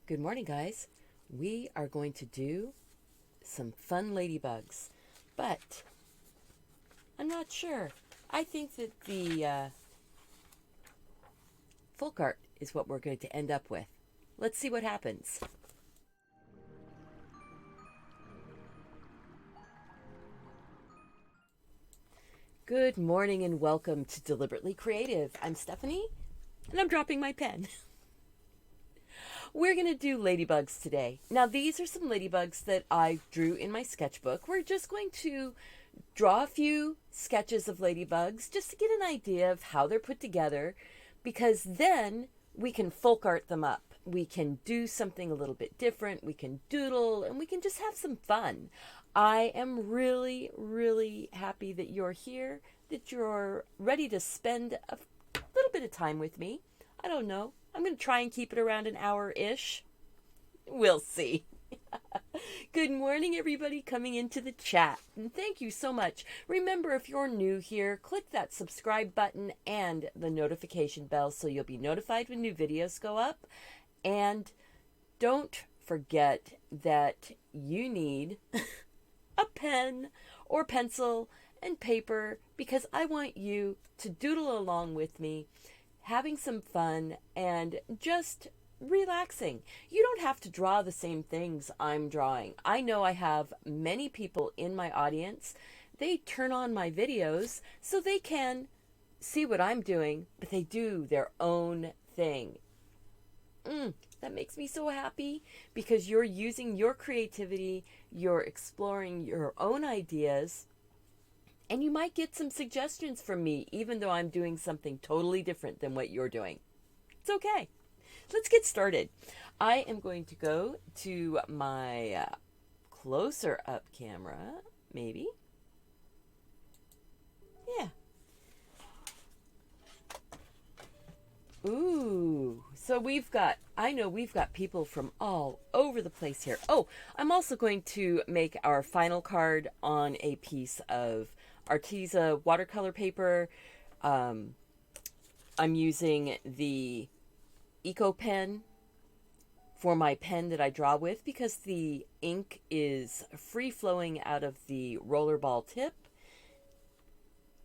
Good morning, guys. We are going to do some fun ladybugs, but I'm not sure. I think that the folk art is what we're going to end up with. Let's see what happens. Good morning and welcome to Deliberately Creative. I'm Stephanie, and I'm dropping my pen. We're going to do ladybugs today. Now, these are some ladybugs that I drew in my sketchbook. We're just going to draw a few sketches of ladybugs just to get an idea of how they're put together, because then we can folk art them up. We can do something a little bit different. We can doodle and we can just have some fun. I am really, really happy that you're here, that you're ready to spend a little bit of time with me. I don't know. I'm going to try and keep it around an hour-ish. We'll see. Good morning, everybody coming into the chat. And thank you so much. Remember, if you're new here, click that subscribe button and the notification bell so you'll be notified when new videos go up. And don't forget that you need a pen or pencil and paper, because I want you to doodle along with me, having some fun and just relaxing. You don't have to draw the same things I'm drawing. I know I have many people in my audience. They turn on my videos so they can see what I'm doing, but they do their own thing. That makes me so happy, because you're using your creativity, you're exploring your own ideas, and you might get some suggestions from me, even though I'm doing something totally different than what you're doing. It's okay. Let's get started. I am going to go to my closer up camera, maybe. Yeah. Ooh, so I know we've got people from all over the place here. Oh, I'm also going to make our final card on a piece of Arteza watercolor paper. I'm using the Eco Pen for my pen that I draw with, because the ink is free flowing out of the rollerball tip.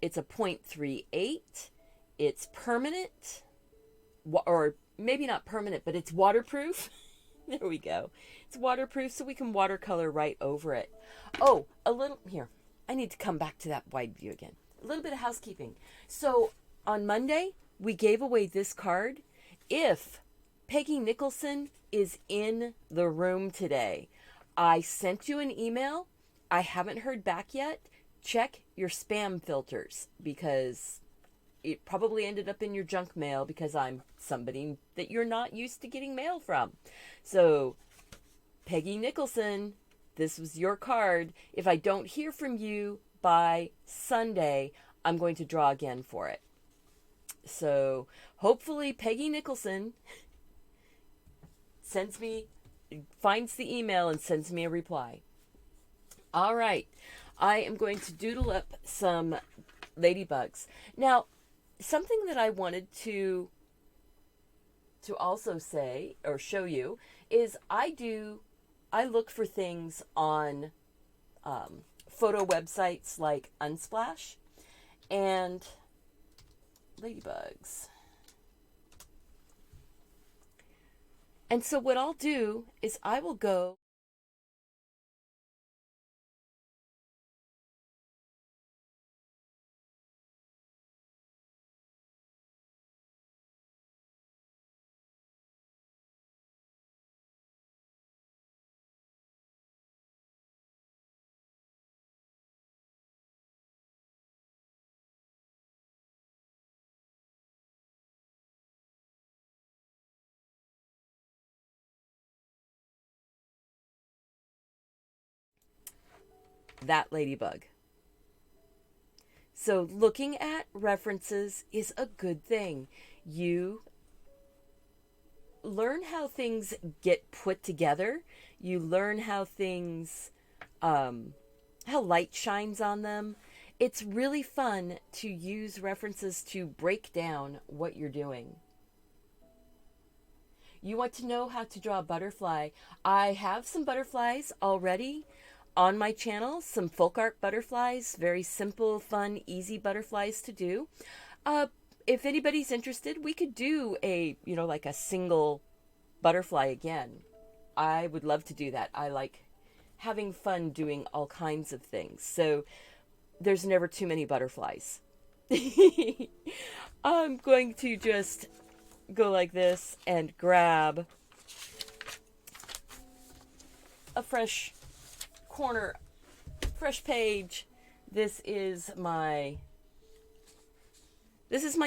It's a 0.38. It's permanent, or maybe not permanent, but it's waterproof. There we go. It's waterproof, so we can watercolor right over it. Oh, here. I need to come back to that wide view again. A little bit of housekeeping. So on Monday, we gave away this card. If Peggy Nicholson is in the room today, I sent you an email. I haven't heard back yet. Check your spam filters, because it probably ended up in your junk mail, because I'm somebody that you're not used to getting mail from. So, Peggy Nicholson, this was your card. If I don't hear from you by Sunday, I'm going to draw again for it. So, hopefully Peggy Nicholson finds the email and sends me a reply. All right. I am going to doodle up some ladybugs. Now, something that I wanted to also say or show you is I look for things on photo websites like Unsplash and Ladybugs. And so what I'll do is I will go that ladybug. So looking at references is a good thing. You learn how things get put together. You learn how how light shines on them. It's really fun to use references to break down what you're doing. You want to know how to draw a butterfly. I have some butterflies already on my channel, some folk art butterflies, very simple, fun, easy butterflies to do. If anybody's interested, we could do a, like a single butterfly again. I would love to do that. I like having fun doing all kinds of things. So there's never too many butterflies. I'm going to just go like this and grab a fresh corner, fresh page. This is my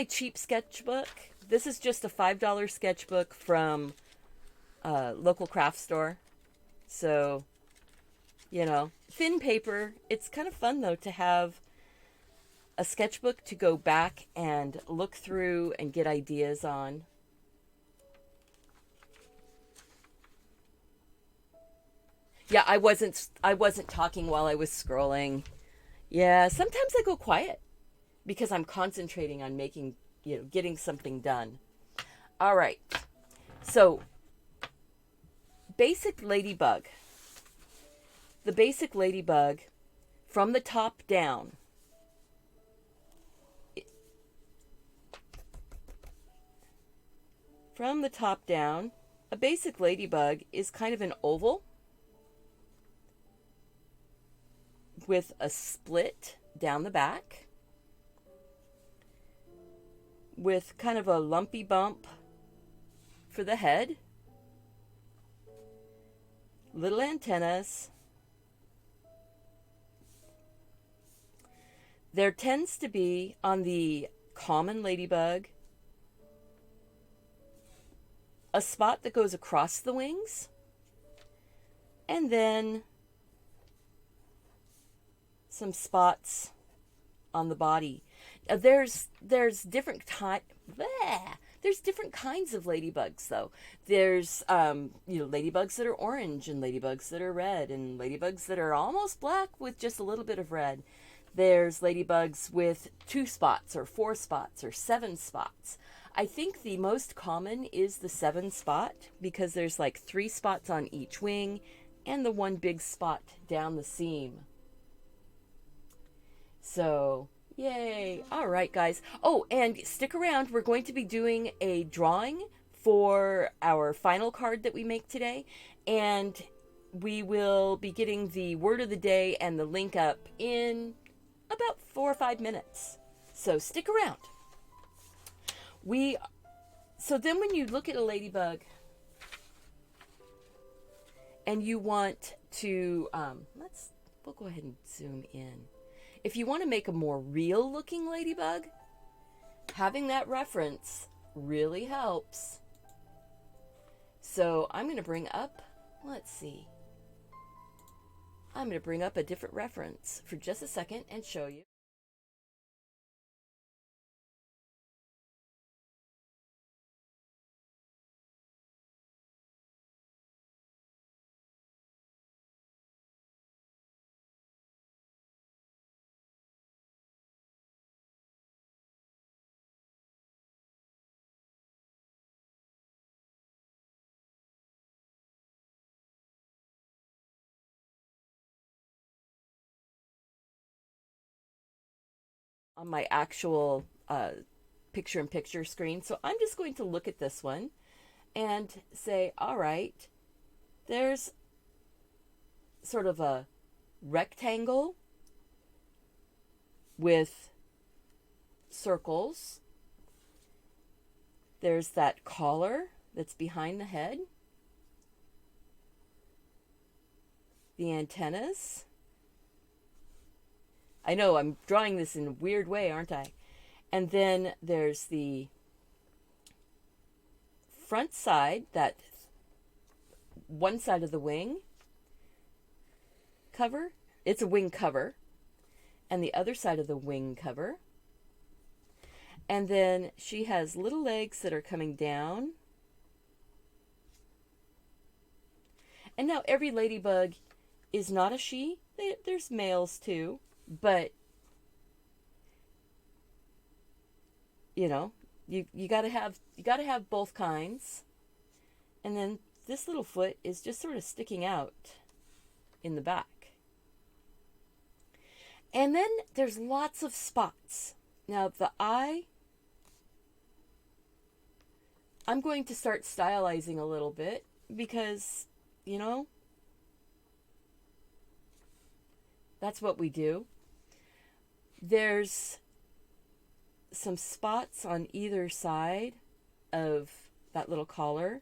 cheap sketchbook. This is just a $5 sketchbook from a local craft store. So, thin paper. It's kind of fun though to have a sketchbook to go back and look through and get ideas on. Yeah, I wasn't talking while I was scrolling. Yeah, sometimes I go quiet because I'm concentrating on making, getting something done. All right. So, basic ladybug. The basic ladybug from the top down. From the top down, a basic ladybug is kind of an oval with a split down the back, with kind of a lumpy bump for the head, little antennas. There tends to be, on the common ladybug, a spot that goes across the wings, and then some spots on the body. There's different there's different kinds of ladybugs though. There's ladybugs that are orange, and ladybugs that are red, and ladybugs that are almost black with just a little bit of red. There's ladybugs with 2 spots or 4 spots or 7 spots. I think the most common is the 7 spot because there's like 3 spots on each wing and the one big spot down the seam. So, yay. All right, guys. Oh, and stick around. We're going to be doing a drawing for our final card that we make today. And we will be getting the word of the day and the link up in about 4 or 5 minutes. So stick around. So then when you look at a ladybug and you want to, we'll go ahead and zoom in. If you want to make a more real looking ladybug, having that reference really helps. So I'm going to bring up, I'm going to bring up a different reference for just a second and show you. On my actual picture-in-picture screen. So I'm just going to look at this one and say, all right, there's sort of a rectangle with circles. There's that collar that's behind the head. The antennas. I know I'm drawing this in a weird way, aren't I? And then there's the front side, that one side of the wing cover. It's a wing cover. And the other side of the wing cover. And then she has little legs that are coming down. And now every ladybug is not a she. There's males too. But you gotta have both kinds. And then this little foot is just sort of sticking out in the back. And then there's lots of spots. Now the eye, I'm going to start stylizing a little bit because, you know, that's what we do. There's some spots on either side of that little collar.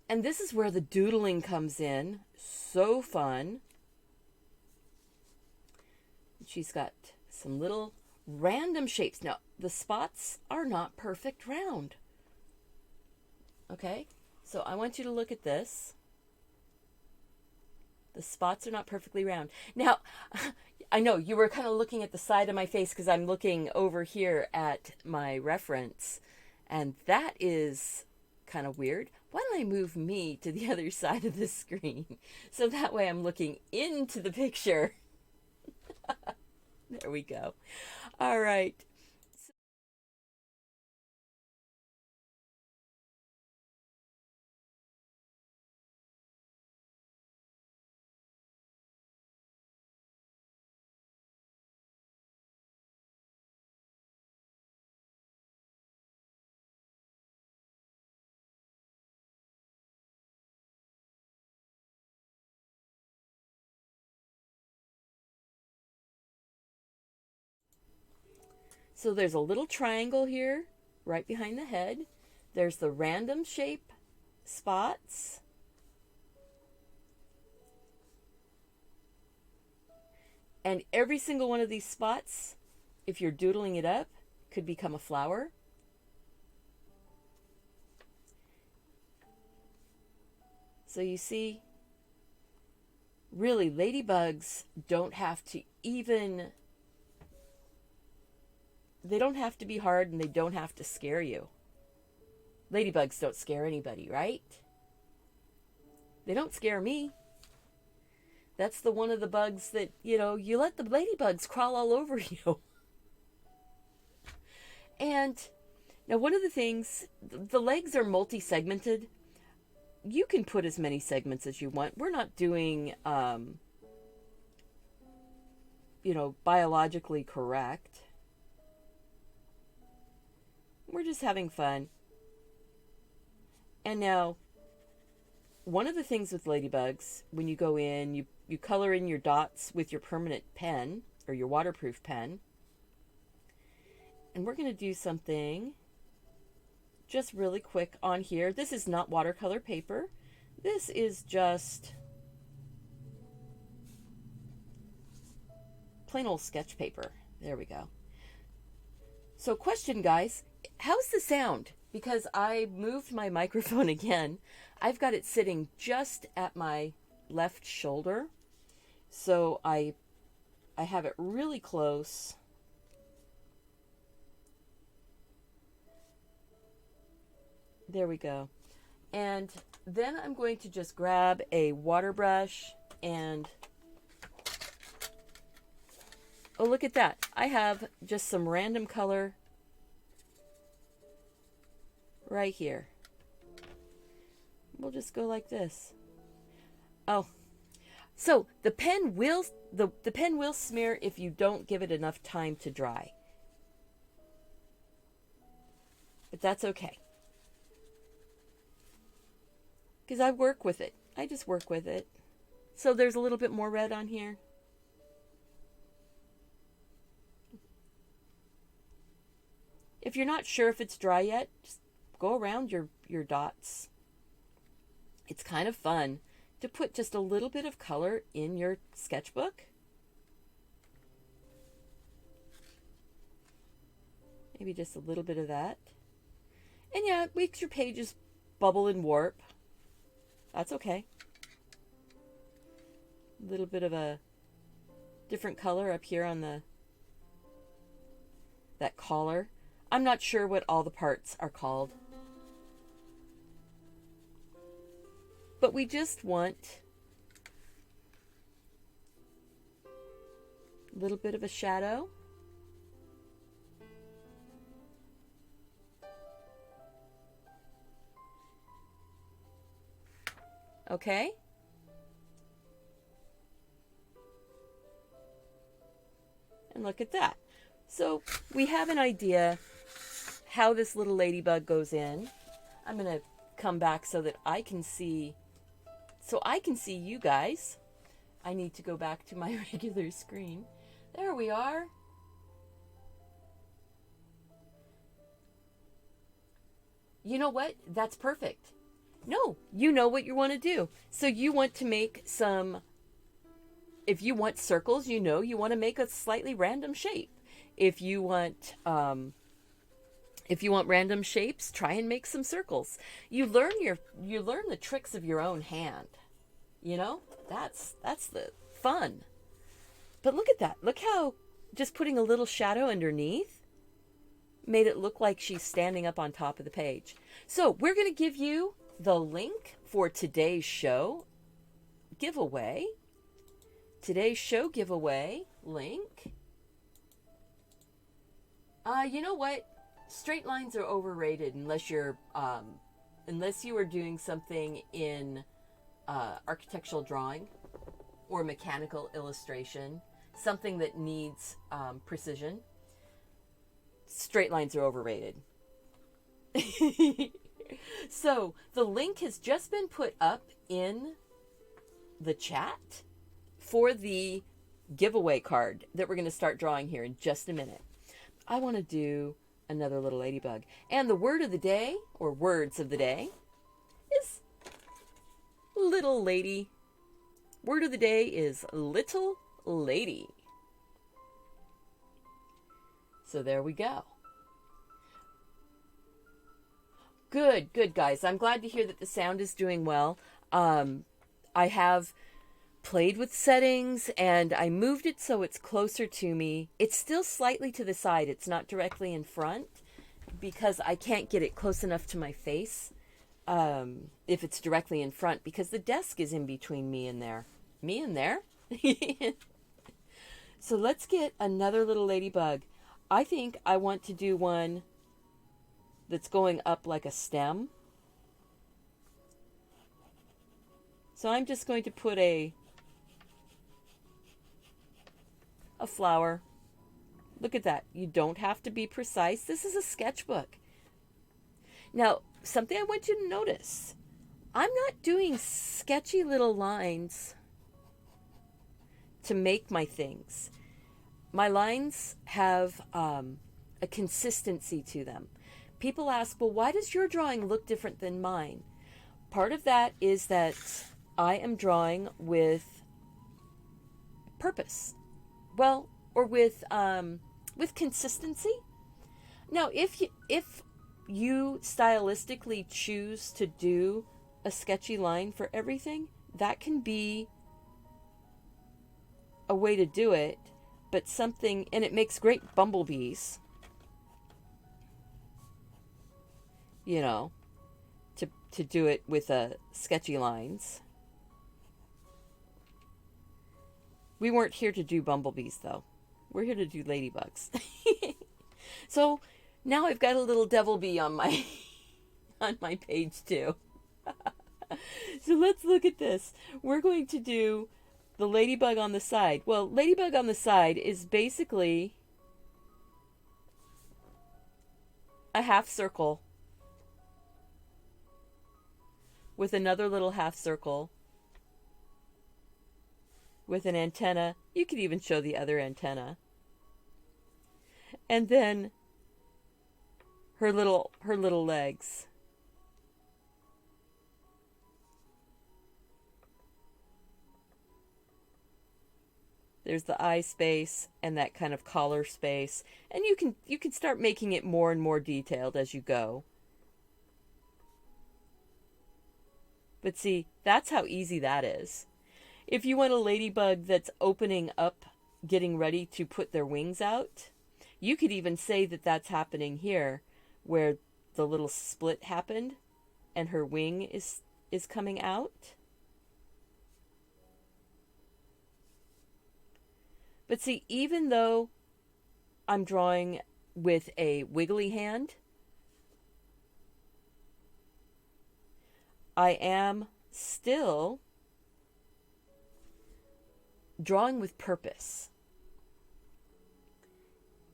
And this is where the doodling comes in. So fun. She's got some little random shapes. Now, the spots are not perfect round. Okay? So I want you to look at this. The spots are not perfectly round. Now, I know you were kind of looking at the side of my face because I'm looking over here at my reference. And that is kind of weird. Why don't I move me to the other side of the screen? So that way I'm looking into the picture. There we go. All right. So there's a little triangle here right behind the head. There's the random shape spots. And every single one of these spots, if you're doodling it up, could become a flower. So you see, really, ladybugs don't have to even, they don't have to be hard and they don't have to scare you. Ladybugs don't scare anybody, right? They don't scare me. That's the one of the bugs that, you know, you let the ladybugs crawl all over you. And now one of the things, the legs are multi-segmented. You can put as many segments as you want. We're not doing, you know, biologically correct. We're just having fun. And now, one of the things with ladybugs, when you go in, you color in your dots with your permanent pen or your waterproof pen. And we're going to do something just really quick on here. This is not watercolor paper. This is just plain old sketch paper. There we go. So question, guys, how's the sound? Because I moved my microphone again. I've got it sitting just at my left shoulder. So I have it really close. There we go. And then I'm going to just grab a water brush and, oh, look at that. I have just some random color right here. We'll just go like this. Oh, so the pen will smear if you don't give it enough time to dry. But that's okay. Because I work with it. I just work with it. So there's a little bit more red on here. If you're not sure if it's dry yet, just go around your dots. It's kind of fun to put just a little bit of color in your sketchbook. Maybe just a little bit of that. And yeah, it makes your pages bubble and warp. That's okay. A little bit of a different color up here on that collar. I'm not sure what all the parts are called. But we just want a little bit of a shadow. Okay? And look at that. So we have an idea how this little ladybug goes in. I'm going to come back so that I can see, you guys. I need to go back to my regular screen. There we are. You know what? That's perfect. No, you know what you want to do. So you want to make some, if you want circles, you want to make a slightly random shape. If you want random shapes, try and make some circles. You learn the tricks of your own hand. You know? That's the fun. But look at that. Look how just putting a little shadow underneath made it look like she's standing up on top of the page. So we're going to give you the link for today's show giveaway. Today's show giveaway link. You know what? Straight lines are overrated unless you are doing something in architectural drawing or mechanical illustration, something that needs precision. Straight lines are overrated. So the link has just been put up in the chat for the giveaway card that we're going to start drawing here in just a minute. I want to do another little ladybug. And the word of the day, or words of the day, is little lady. Word of the day is little lady. So there we go. Good, guys. I'm glad to hear that the sound is doing well. I have played with settings and I moved it so it's closer to me. It's still slightly to the side. It's not directly in front because I can't get it close enough to my face if it's directly in front, because the desk is in between me and there. Me and there? So let's get another little ladybug. I think I want to do one that's going up like a stem. So I'm just going to put a flower. Look at that. You don't have to be precise. This is a sketchbook. Now, something I want you to notice. I'm not doing sketchy little lines to make my things. My lines have a consistency to them. People ask, well, why does your drawing look different than mine? Part of that is that I am drawing with purpose. Well, or with consistency. Now, if you stylistically choose to do a sketchy line for everything, that can be a way to do it, but something, and it makes great bumblebees, you know, to do it with sketchy lines. We weren't here to do bumblebees, though. We're here to do ladybugs. So now I've got a little devil bee on my page too. So let's look at this. We're going to do the ladybug on the side. Well, ladybug on the side is basically a half circle with another little half circle with an antenna. You could even show the other antenna. And then her little legs. There's the eye space and that kind of collar space. And you can start making it more and more detailed as you go. But see, that's how easy that is. If you want a ladybug that's opening up, getting ready to put their wings out, you could even say that that's happening here, where the little split happened and her wing is coming out. But see, even though I'm drawing with a wiggly hand, I am still drawing with purpose.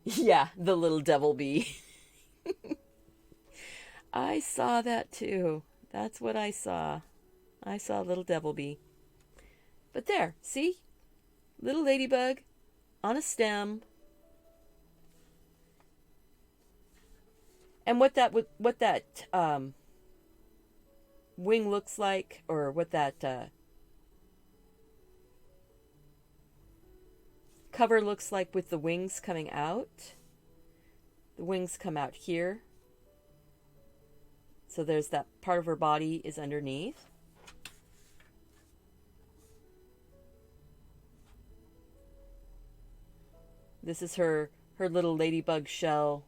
Yeah, the little devil bee. I saw that too. That's what I saw. I saw a little devil bee. But there, see? Little ladybug on a stem. And what that wing looks like, or what that cover looks like with the wings coming out. The wings come out here. So there's that part of her body is underneath. This is her little ladybug shell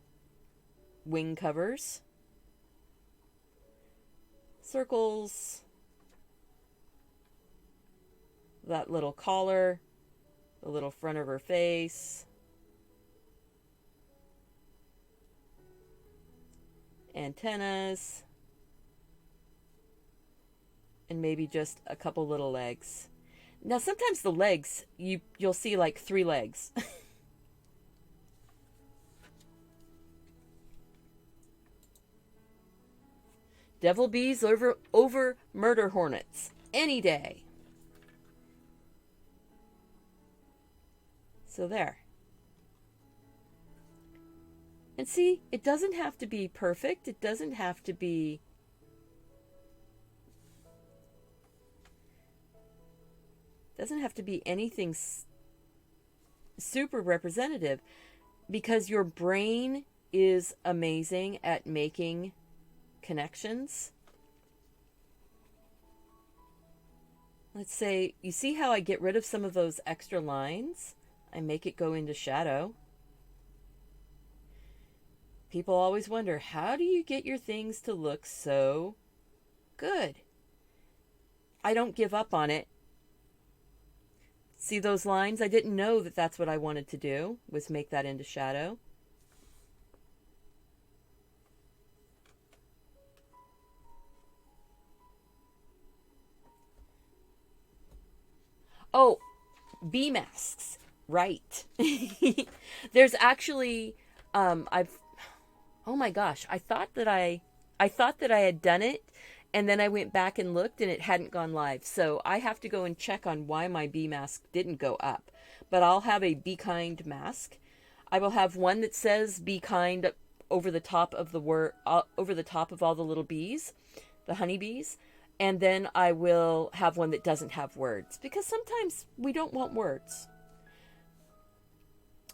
wing covers. Circles. That little collar. The little front of her face. Antennas. And maybe just a couple little legs. Now sometimes the legs, you'll see like 3 legs. Devil bees over murder hornets any day. So there. And see, it doesn't have to be perfect. It doesn't have to be anything super representative, because your brain is amazing at making connections. Let's say, you see how I get rid of some of those extra lines? I make it go into shadow. People always wonder, how do you get your things to look so good? I don't give up on it. See those lines? I didn't know that that's what I wanted to do, was make that into shadow. Oh, bee masks. Right. There's actually, oh my gosh, I thought that I had done it, and then I went back and looked and it hadn't gone live. So I have to go and check on why my bee mask didn't go up. But I'll have a Be Kind mask. I will have one that says Be Kind over the top of the word, over the top of all the little bees, the honeybees. And then I will have one that doesn't have words, because sometimes we don't want words.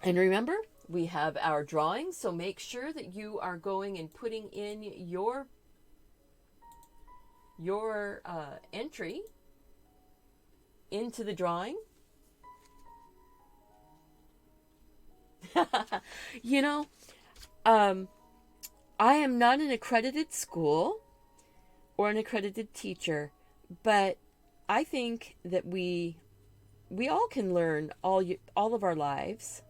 And remember, we have our drawings, so make sure that you are going and putting in your entry into the drawing. You know, I am not an accredited school or an accredited teacher, but I think that we all can learn all of our lives.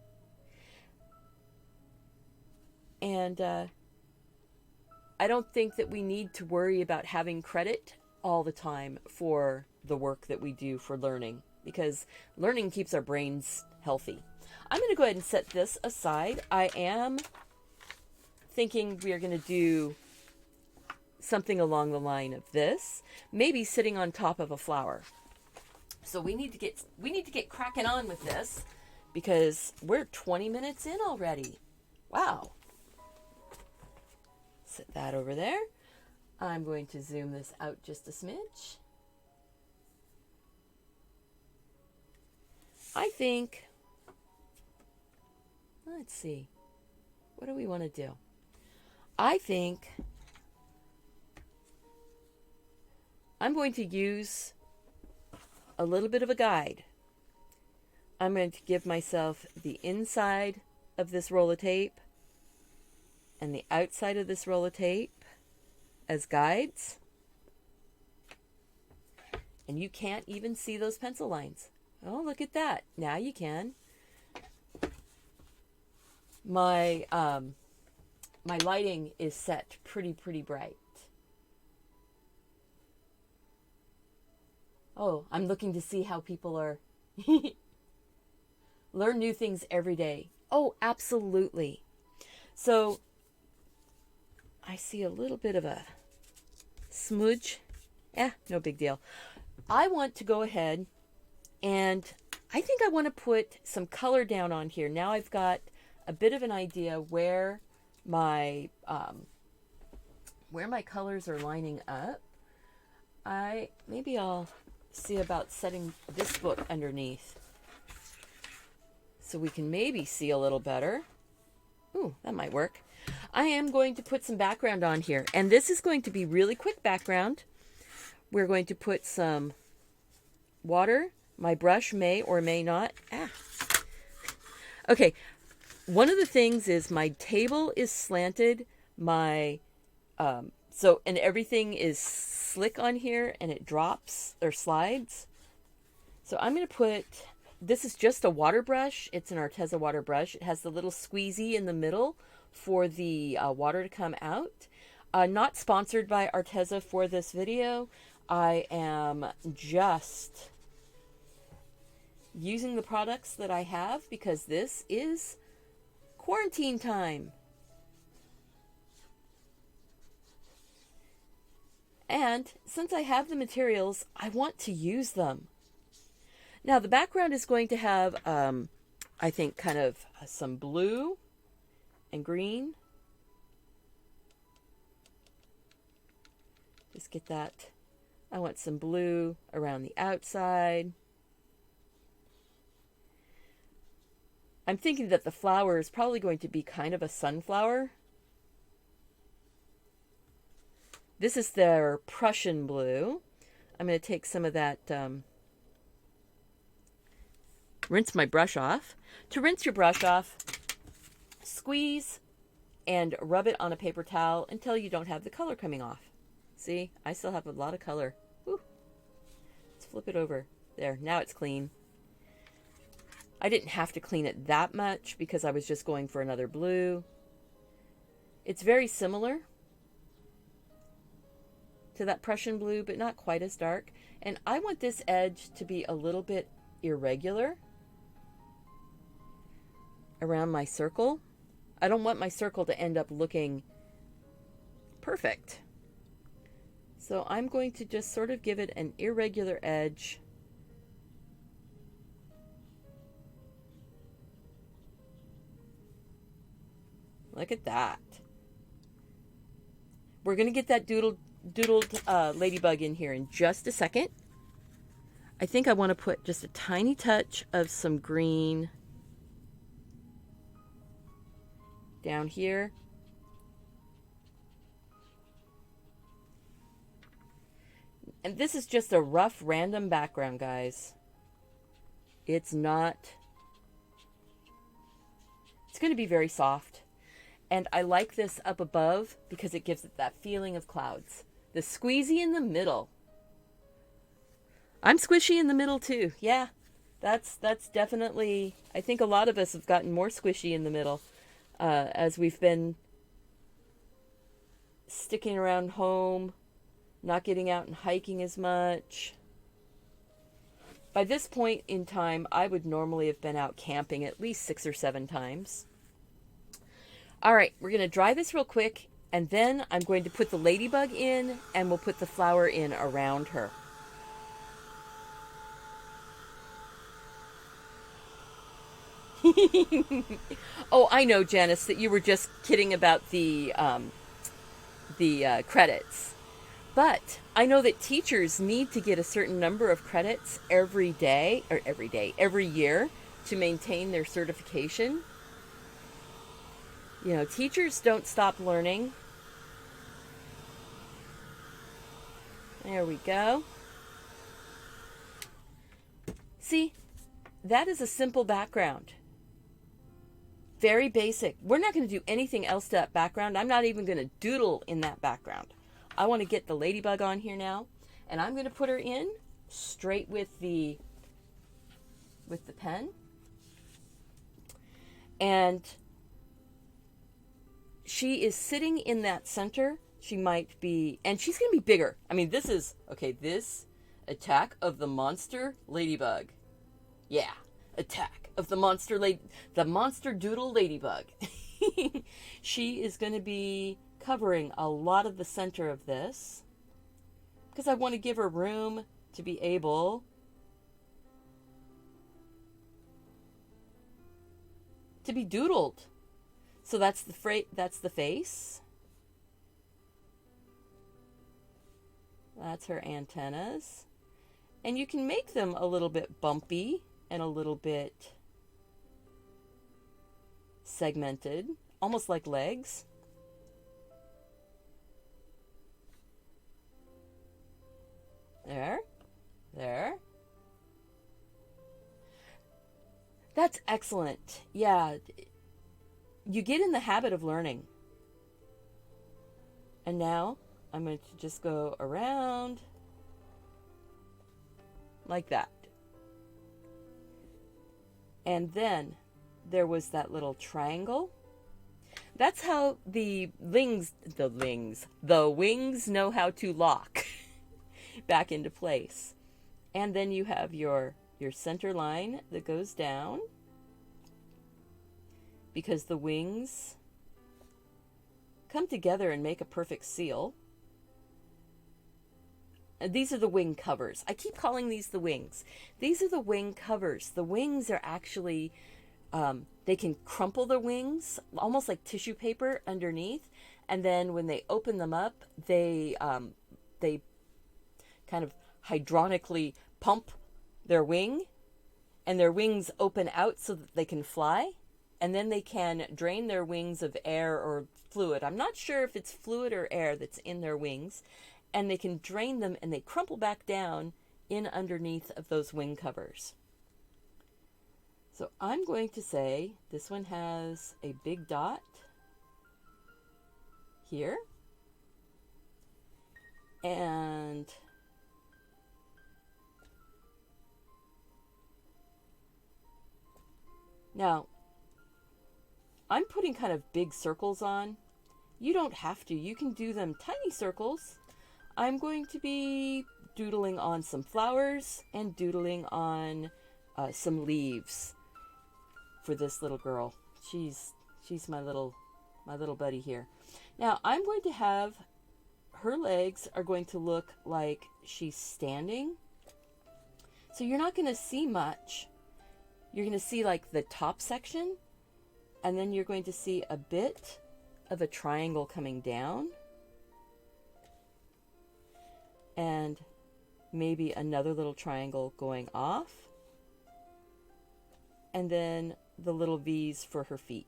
And I don't think that we need to worry about having credit all the time for the work that we do for learning, because learning keeps our brains healthy. I'm going to go ahead and set this aside. I am thinking we are going to do something along the line of this, maybe sitting on top of a flower. So we need to get cracking on with this, because we're 20 minutes in already. Wow. Set that over there. I'm going to zoom this out just a smidge. I think, let's see, what do we want to do? I think I'm going to use a little bit of a guide. I'm going to give myself the inside of this roll of tape and the outside of this roll of tape as guides. And you can't even see those pencil lines. Oh, look at that. Now you can. My lighting is set pretty bright. Oh, I'm looking to see how people are. Learn new things every day. Oh, absolutely. So I see a little bit of a smudge. No big deal. I want to go ahead and I think I want to put some color down on here. Now I've got a bit of an idea where my colors are lining up. Maybe I'll see about setting this book underneath so we can maybe see a little better. Ooh, that might work. I am going to put some background on here, and this is going to be really quick background. We're going to put some water. My brush may or may not. Okay, one of the things is my table is slanted. And everything is slick on here, and it drops or slides. So I'm going to put, this is just a water brush. It's an Arteza water brush. It has the little squeezy in the middle for the water to come out. Not sponsored by Arteza for this video. I am just using the products that I have because this is quarantine time. And since I have the materials, I want to use them. Now the background is going to have, I think, kind of some blue and green. Just get that. I want some blue around the outside. I'm thinking that the flower is probably going to be kind of a sunflower. This is their Prussian blue. I'm going to take some of that, rinse my brush off. To rinse your brush off, squeeze and rub it on a paper towel until you don't have the color coming off. See, I still have a lot of color. Whew. Let's flip it over. There, now it's clean. I didn't have to clean it that much because I was just going for another blue. It's very similar to that Prussian blue, but not quite as dark. And I want this edge to be a little bit irregular around my circle. I don't want my circle to end up looking perfect. So I'm going to just sort of give it an irregular edge. Look at that. We're going to get that doodled ladybug in here in just a second. I think I want to put just a tiny touch of some green down here. And this is just a rough random background, guys. It's going to be very soft. And I like this up above because it gives it that feeling of clouds. The squeezy in the middle. I'm squishy in the middle too. Yeah, that's definitely, I think a lot of us have gotten more squishy in the middle as we've been sticking around home, not getting out and hiking as much. By this point in time, I would normally have been out camping at least 6 or 7 times. All right, we're going to dry this real quick, and then I'm going to put the ladybug in, and we'll put the flower in around her. Oh, I know, Janice, that you were just kidding about the credits. But I know that teachers need to get a certain number of credits every year to maintain their certification. You know, teachers don't stop learning. There we go. See, that is a simple background. Very basic. We're not going to do anything else to that background. I'm not even going to doodle in that background. I want to get the ladybug on here now, and I'm going to put her in straight with the pen. And she is sitting in that center. She might be, and she's going to be bigger. I mean, this is, okay, this, Attack of the Monster Ladybug. Yeah, Attack of the Monster Doodle Ladybug. She is going to be covering a lot of the center of this because I want to give her room to be able to be doodled. So that's the face. That's her antennas. And you can make them a little bit bumpy and a little bit segmented, almost like legs. There. That's excellent. Yeah. You get in the habit of learning. And now I'm going to just go around like that. And then there was that little triangle. That's how the wings know how to lock back into place. And then you have your center line that goes down because the wings come together and make a perfect seal. And these are the wing covers. I keep calling these the wings. These are the wing covers. The wings are actually, they can crumple their wings, almost like tissue paper underneath. And then when they open them up, they kind of hydronically pump their wing, and their wings open out so that they can fly. And then they can drain their wings of air or fluid. I'm not sure if it's fluid or air that's in their wings. And they can drain them and they crumple back down in underneath of those wing covers. So I'm going to say this one has a big dot here. And now I'm putting kind of big circles on. You don't have to. You can do them tiny circles. I'm going to be doodling on some flowers and doodling on some leaves for this little girl. She's my little buddy here. Now I'm going to have her legs are going to look like she's standing. So you're not going to see much. You're going to see like the top section, and then you're going to see a bit of a triangle coming down. And maybe another little triangle going off. And then the little V's for her feet.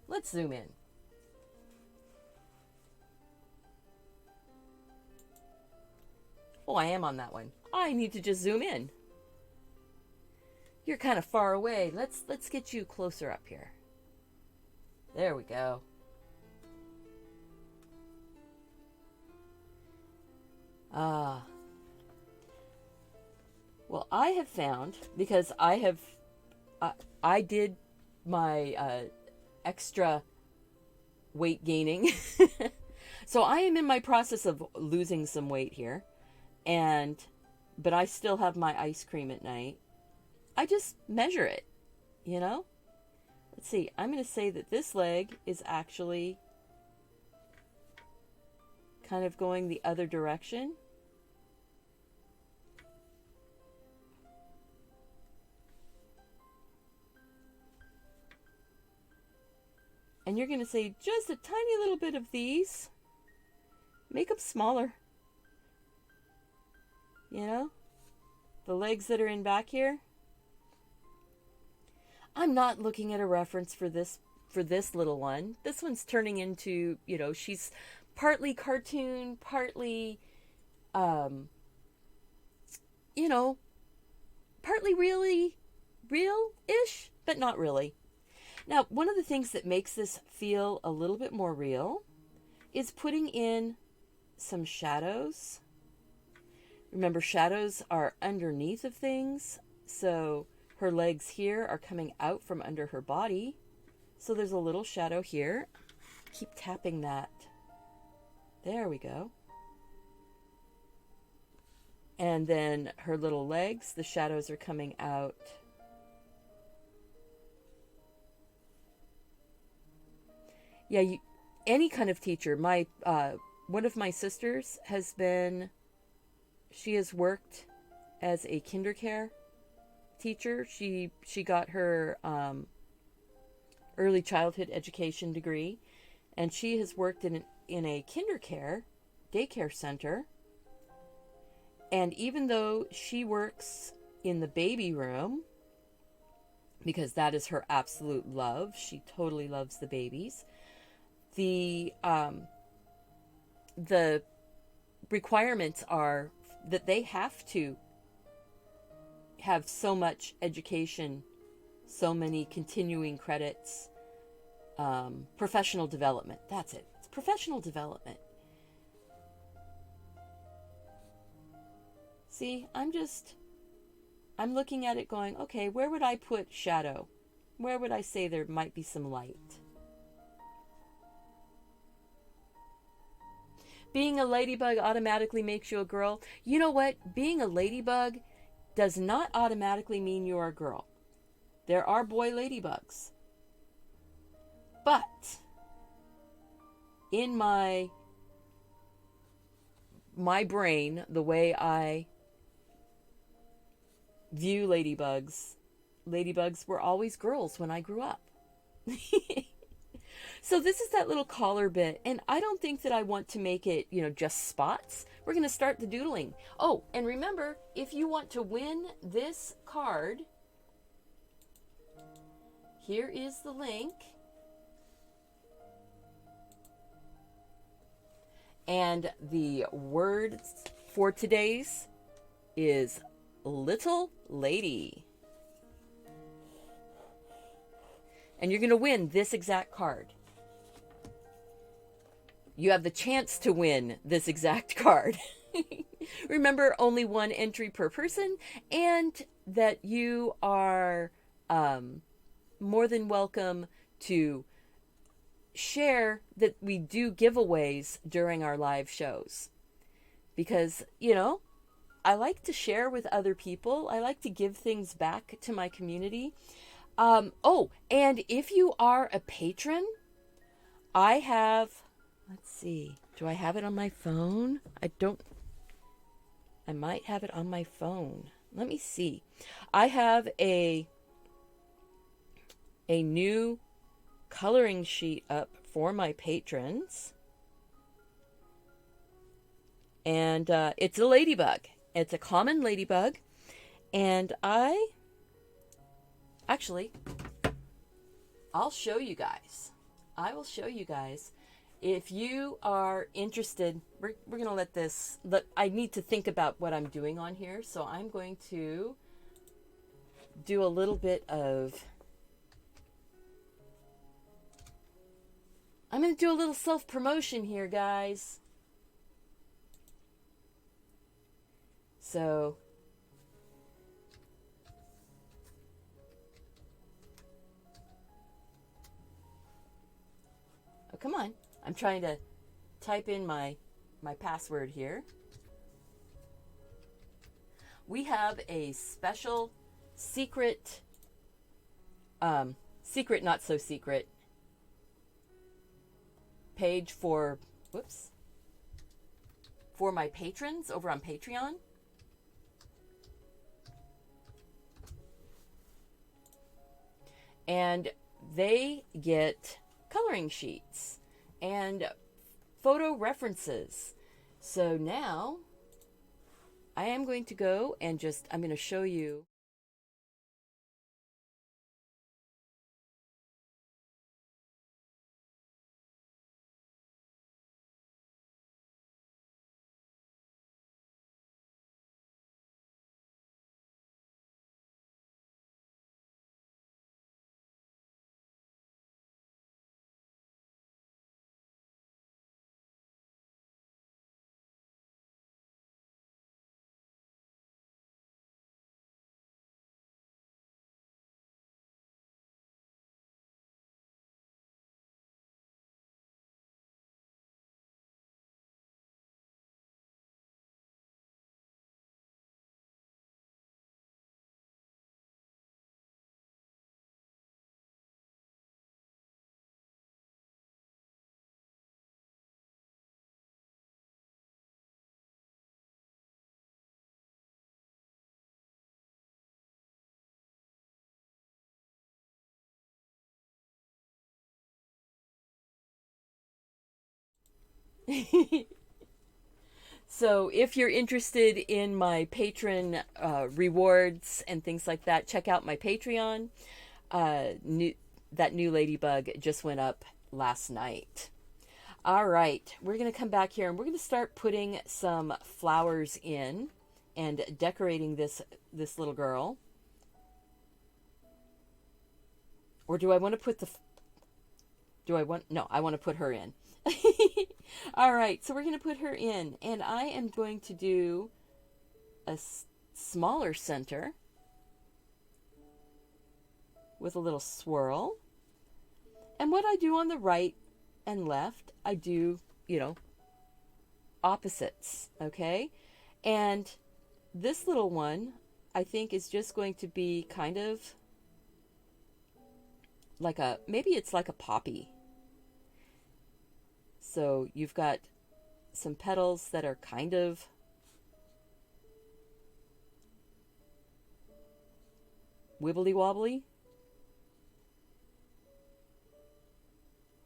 Let's zoom in. Oh, I am on that one. I need to just zoom in. You're kind of far away. Let's get you closer up here. There we go. Well, I have found, because I did my extra weight gaining. So I am in my process of losing some weight here, but I still have my ice cream at night. I just measure it, you know? Let's see, I'm going to say that this leg is actually kind of going the other direction. And you're going to say just a tiny little bit of these. Make them smaller. You know? The legs that are in back here. I'm not looking at a reference for this little one. This one's turning into, you know, she's partly cartoon, partly, you know, partly really real-ish, but not really. Now, one of the things that makes this feel a little bit more real is putting in some shadows. Remember, shadows are underneath of things, so her legs here are coming out from under her body. So there's a little shadow here. Keep tapping that. There we go. And then her little legs, the shadows are coming out. Yeah, any kind of teacher. My one of my sisters has been, she has worked as a kindercare teacher. She got her early childhood education degree, and she has worked in a kindercare daycare center. And even though she works in the baby room, because that is her absolute love, she totally loves the babies. The requirements are that they have to have so much education, so many continuing credits, professional development. That's it. It's professional development. See, I'm looking at it going, okay, where would I put shadow? Where would I say there might be some light? Being a ladybug automatically makes you a girl. You know what? Being a ladybug does not automatically mean you're a girl. There are boy ladybugs. But in my brain, the way I view ladybugs were always girls when I grew up. So this is that little collar bit, and I don't think that I want to make it, just spots. We're going to start the doodling. Oh, and remember, if you want to win this card, here is the link. And the word for today's is little lady. And you're going to win this exact card. You have the chance to win this exact card. Remember, only one entry per person, and that you are more than welcome to share that we do giveaways during our live shows. Because, I like to share with other people. I like to give things back to my community. And if you are a patron, I have, let's see, do I have it on my phone? I might have it on my phone. Let me see. I have a new coloring sheet up for my patrons. And it's a ladybug. It's a common ladybug. And I'll show you guys. I will show you guys. If you are interested, we're going to let this, I need to think about what I'm doing on here. So I'm going to do a little bit of, I'm going to do a little self-promotion here, guys. So, oh, come on. I'm trying to type in my password here. We have a special secret, not so secret page for my patrons over on Patreon. And they get coloring sheets and photo references. So now I am going to go and I'm going to show you So if you're interested in my patron rewards and things like that, check out my Patreon. That new Ladybug just went up last night. All right, we're going to come back here and we're going to start putting some flowers in and decorating this little girl. Or do I want to put no, I want to put her in. All right, so we're going to put her in, and I am going to do a smaller center with a little swirl. And what I do on the right and left, I do, opposites, okay? And this little one, I think, is just going to be kind of like maybe it's like a poppy. So you've got some petals that are kind of wibbly wobbly.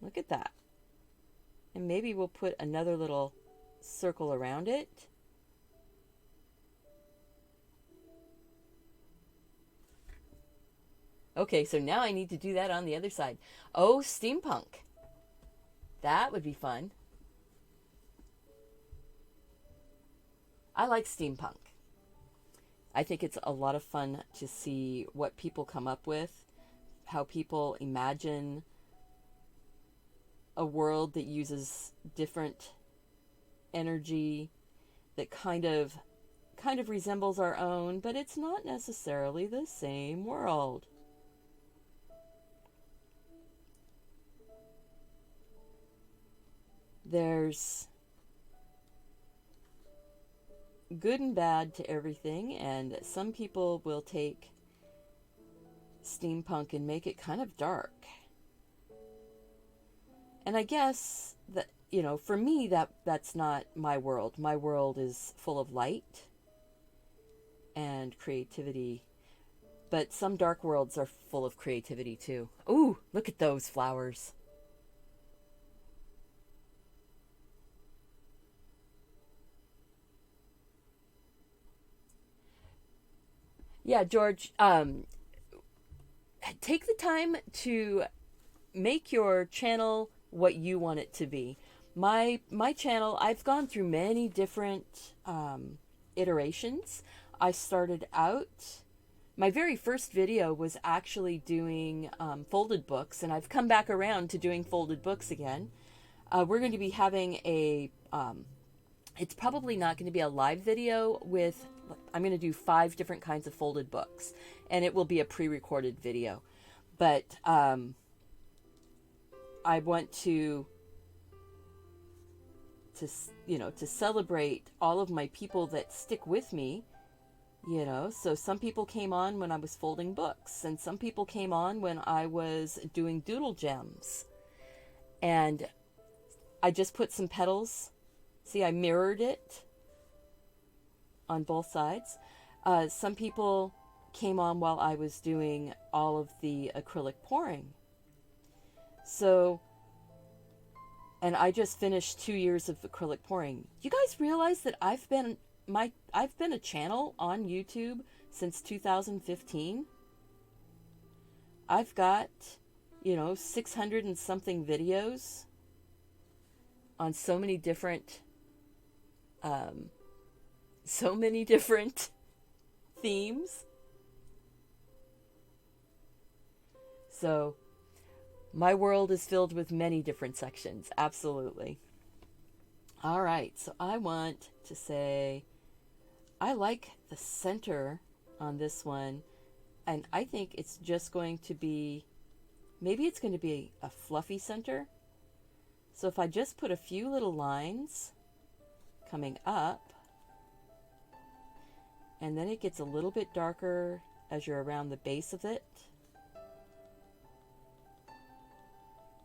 Look at that. And maybe we'll put another little circle around it. Okay, so now I need to do that on the other side. Oh, steampunk. That would be fun. I like steampunk. I think it's a lot of fun to see what people come up with, how people imagine a world that uses different energy that kind of resembles our own, but it's not necessarily the same world. There's good and bad to everything, and some people will take steampunk and make it kind of dark. And I guess that, for me, that's not my world. My world is full of light and creativity. But some dark worlds are full of creativity too. Ooh, look at those flowers. Yeah, George, take the time to make your channel what you want it to be. My channel, I've gone through many different iterations. I started out, my very first video was actually doing folded books, and I've come back around to doing folded books again. We're going to be having it's probably not going to be a live video with, I'm going to do 5 different kinds of folded books, and it will be a pre-recorded video. But I want to celebrate all of my people that stick with me, so some people came on when I was folding books, and some people came on when I was doing doodle gems. And I just put some petals. See, I mirrored it on both sides. Some people came on while I was doing all of the acrylic pouring. So, and I just finished 2 years of acrylic pouring. You guys realize that I've been a channel on YouTube since 2015? I've got, 600 and something videos on so many different themes. So my world is filled with many different sections. Absolutely. All right. So I want to say, I like the center on this one. And I think it's just going to be, maybe it's going to be a fluffy center. So if I just put a few little lines coming up, and then it gets a little bit darker as you're around the base of it.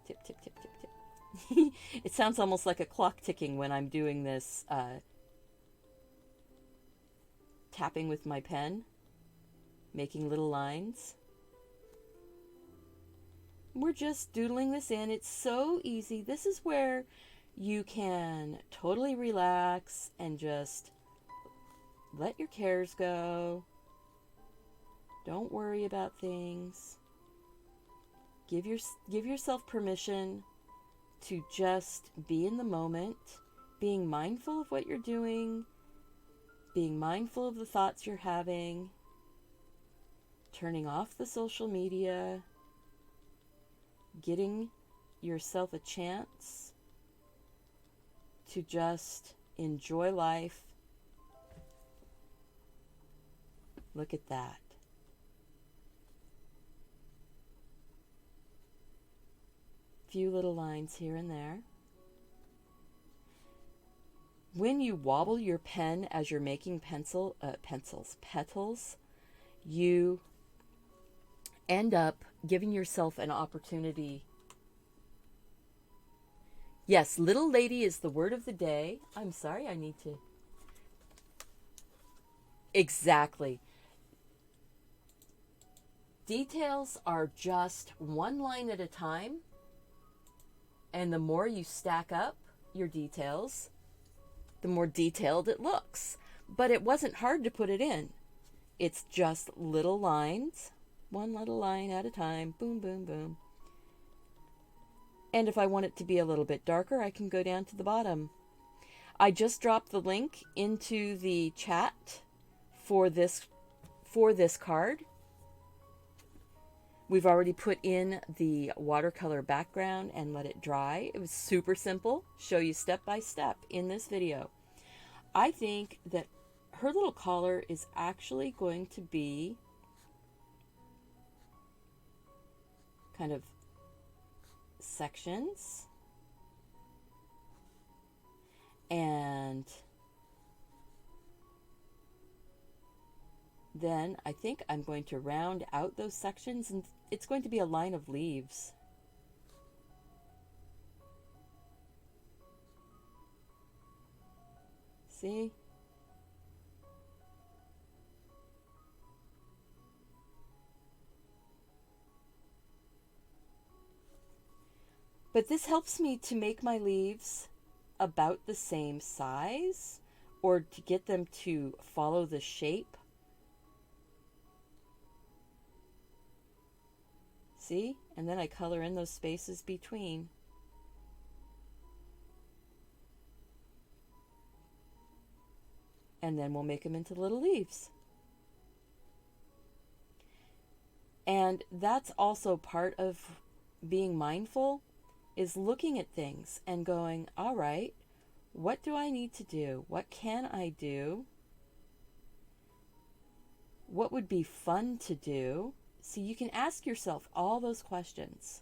Tip, tip, tip, tip, tip. It sounds almost like a clock ticking when I'm doing this tapping with my pen, making little lines. We're just doodling this in. It's so easy. This is where you can totally relax and just let your cares go. Don't worry about things. Give yourself permission to just be in the moment, being mindful of what you're doing, being mindful of the thoughts you're having, turning off the social media, getting yourself a chance to just enjoy life. Look at that. Few little lines here and there. When you wobble your pen as you're making petals, you end up giving yourself an opportunity. Yes, little lady is the word of the day. I'm sorry, I need to. Exactly. Details are just one line at a time. And the more you stack up your details, the more detailed it looks. But it wasn't hard to put it in. It's just little lines, one little line at a time, boom, boom, boom. And if I want it to be a little bit darker, I can go down to the bottom. I just dropped the link into the chat for this card. We've already put in the watercolor background and let it dry. It was super simple. Show you step by step in this video. I think that her little collar is actually going to be kind of sections. And then I think I'm going to round out those sections, and it's going to be a line of leaves. See? But this helps me to make my leaves about the same size, or to get them to follow the shape. See? And then I color in those spaces between. And then we'll make them into little leaves. And that's also part of being mindful, is looking at things and going, all right, what do I need to do? What can I do? What would be fun to do? So you can ask yourself all those questions.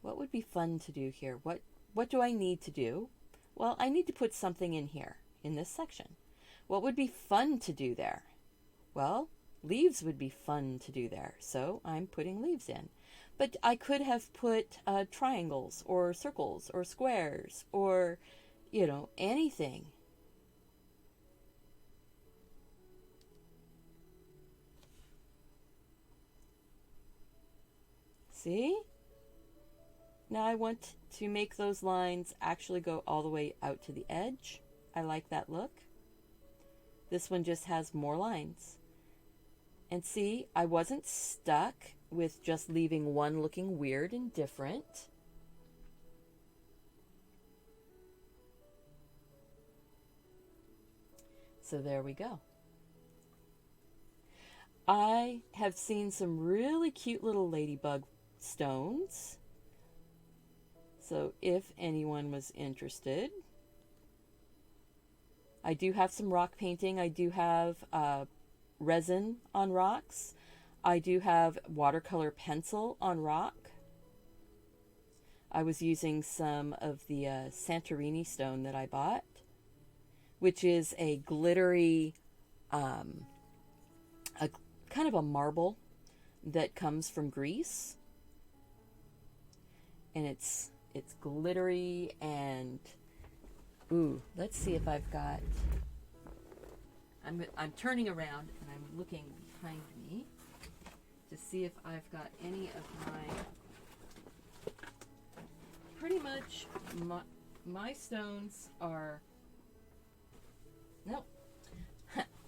What would be fun to do here? What do I need to do? Well, I need to put something in here, in this section. What would be fun to do there? Well, leaves would be fun to do there, so I'm putting leaves in. But I could have put triangles or circles or squares or, anything. See? Now I want to make those lines actually go all the way out to the edge. I like that look. This one just has more lines. And see, I wasn't stuck with just leaving one looking weird and different. So there we go. I have seen some really cute little ladybug stones. So if anyone was interested, I do have some rock painting. I do have resin on rocks. I do have watercolor pencil on rock. I was using some of the Santorini stone that I bought, which is a glittery, a kind of a marble that comes from Greece. And it's glittery and, ooh, let's see if I've got, I'm turning around and I'm looking behind me to see if I've got any of my which my stones are, nope.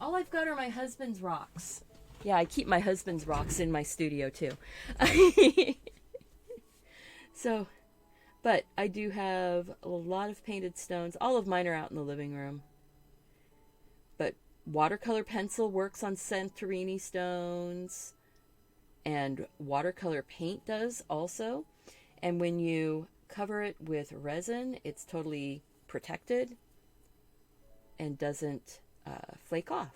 All I've got are my husband's rocks. Yeah, I keep my husband's rocks in my studio too. So, but I do have a lot of painted stones. All of mine are out in the living room. But watercolor pencil works on Santorini stones, and watercolor paint does also. And when you cover it with resin, it's totally protected and doesn't flake off.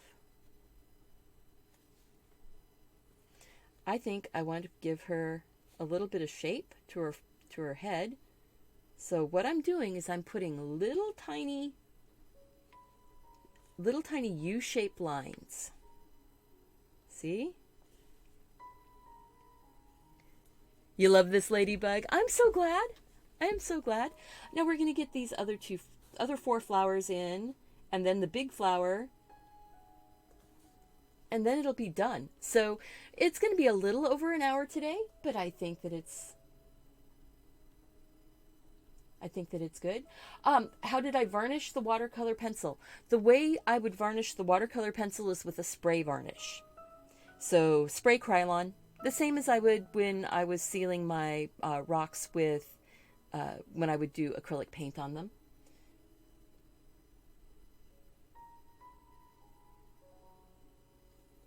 I think I want to give her a little bit of shape to her head. So what I'm doing is I'm putting little tiny U-shaped lines. See? You love this ladybug? I'm so glad. I am so glad. Now we're going to get these other 4 flowers in, and then the big flower, and then it'll be done. So it's going to be a little over an hour today, but I think that it's good. How did I varnish the watercolor pencil? The way I would varnish the watercolor pencil is with a spray varnish. So spray Krylon, the same as I would when I was sealing my rocks with, when I would do acrylic paint on them.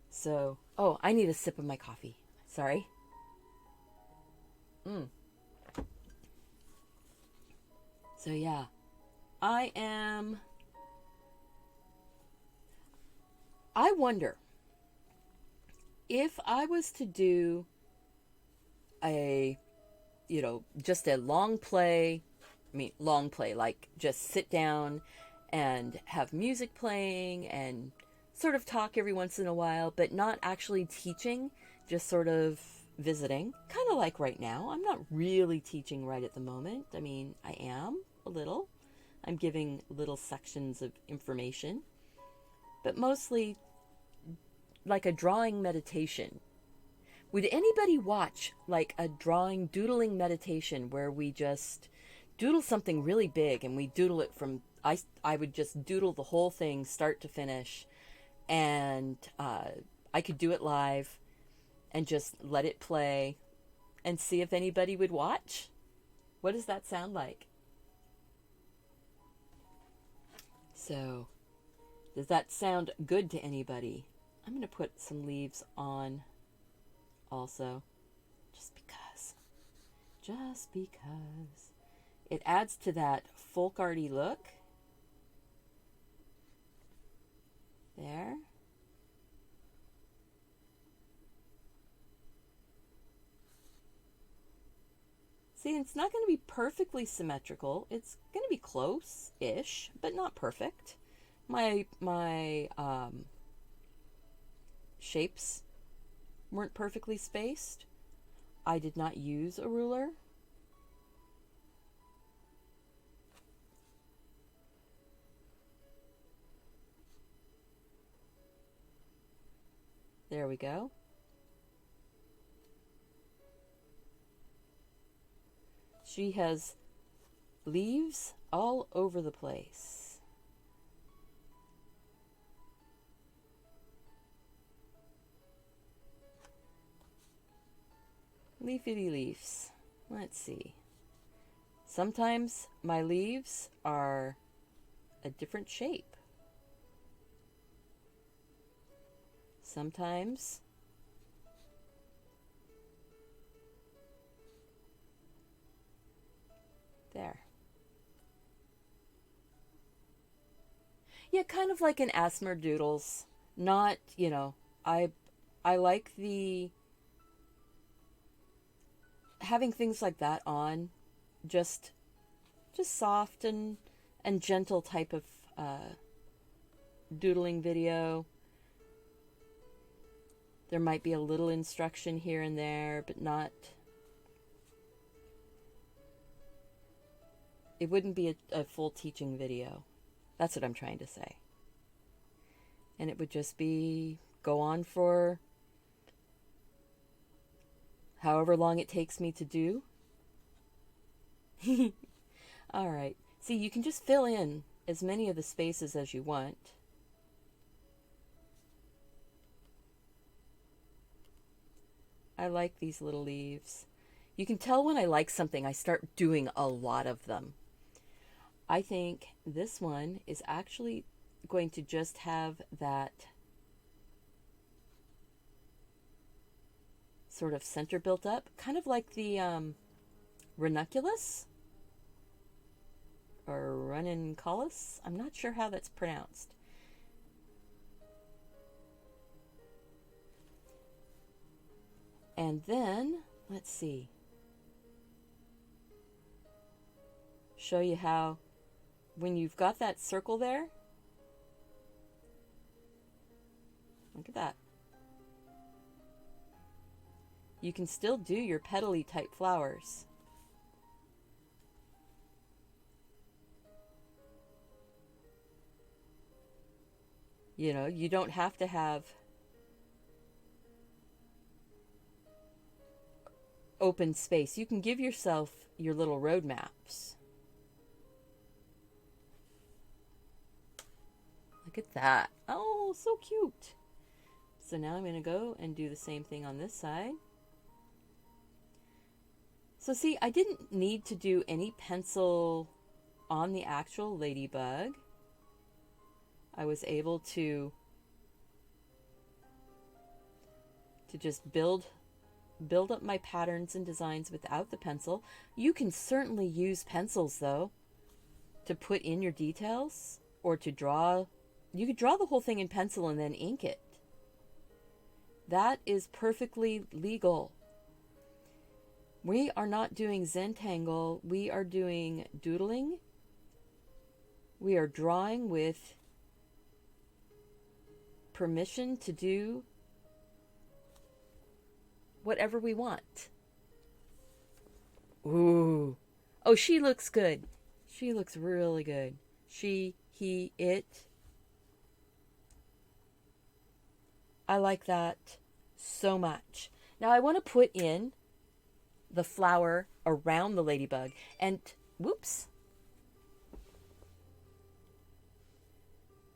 So, oh, I need a sip of my coffee. Sorry. So yeah, I wonder if I was to do just a long play, like just sit down and have music playing and sort of talk every once in a while, but not actually teaching, just sort of visiting, kind of like right now. I'm not really teaching right at the moment. I mean, I am a little. I'm giving little sections of information, but mostly like a drawing meditation. Would anybody watch like a doodling meditation where we just doodle something really big and we doodle it from, I would just doodle the whole thing start to finish, and I could do it live and just let it play and see if anybody would watch? What does that sound like? So, does that sound good to anybody? I'm going to put some leaves on also, just because. It adds to that folk arty look. There. See, it's not going to be perfectly symmetrical. It's going to be close-ish, but not perfect. My shapes weren't perfectly spaced. I did not use a ruler. There we go. She has leaves all over the place. Leafy leaves. Let's see. Sometimes my leaves are a different shape. Sometimes there. Yeah, kind of like an Asthma Doodles. Not, I like the having things like that on, just soft and gentle type of doodling video. There might be a little instruction here and there, but not. It wouldn't be a full teaching video. That's what I'm trying to say. And it would just be go on for however long it takes me to do. All right. See, you can just fill in as many of the spaces as you want. I like these little leaves. You can tell when I like something, I start doing a lot of them. I think this one is actually going to just have that sort of center built up, kind of like the ranunculus or ranunculus. I'm not sure how that's pronounced. And then, let's see, show you how when you've got that circle there, look at that. You can still do your petally type flowers. You know, you don't have to have open space. You can give yourself your little road maps. Look at that. Oh, so cute. So now I'm going to go and do the same thing on this side. So see, I didn't need to do any pencil on the actual ladybug. I was able to just build up my patterns and designs without the pencil. You can certainly use pencils though to put in your details or to draw. You could draw the whole thing in pencil and then ink it. That is perfectly legal. We are not doing Zentangle. We are doing doodling. We are drawing with permission to do whatever we want. Ooh. Oh, she looks good. She looks really good. She, he, it. I like that so much. Now I want to put in the flower around the ladybug. And, whoops.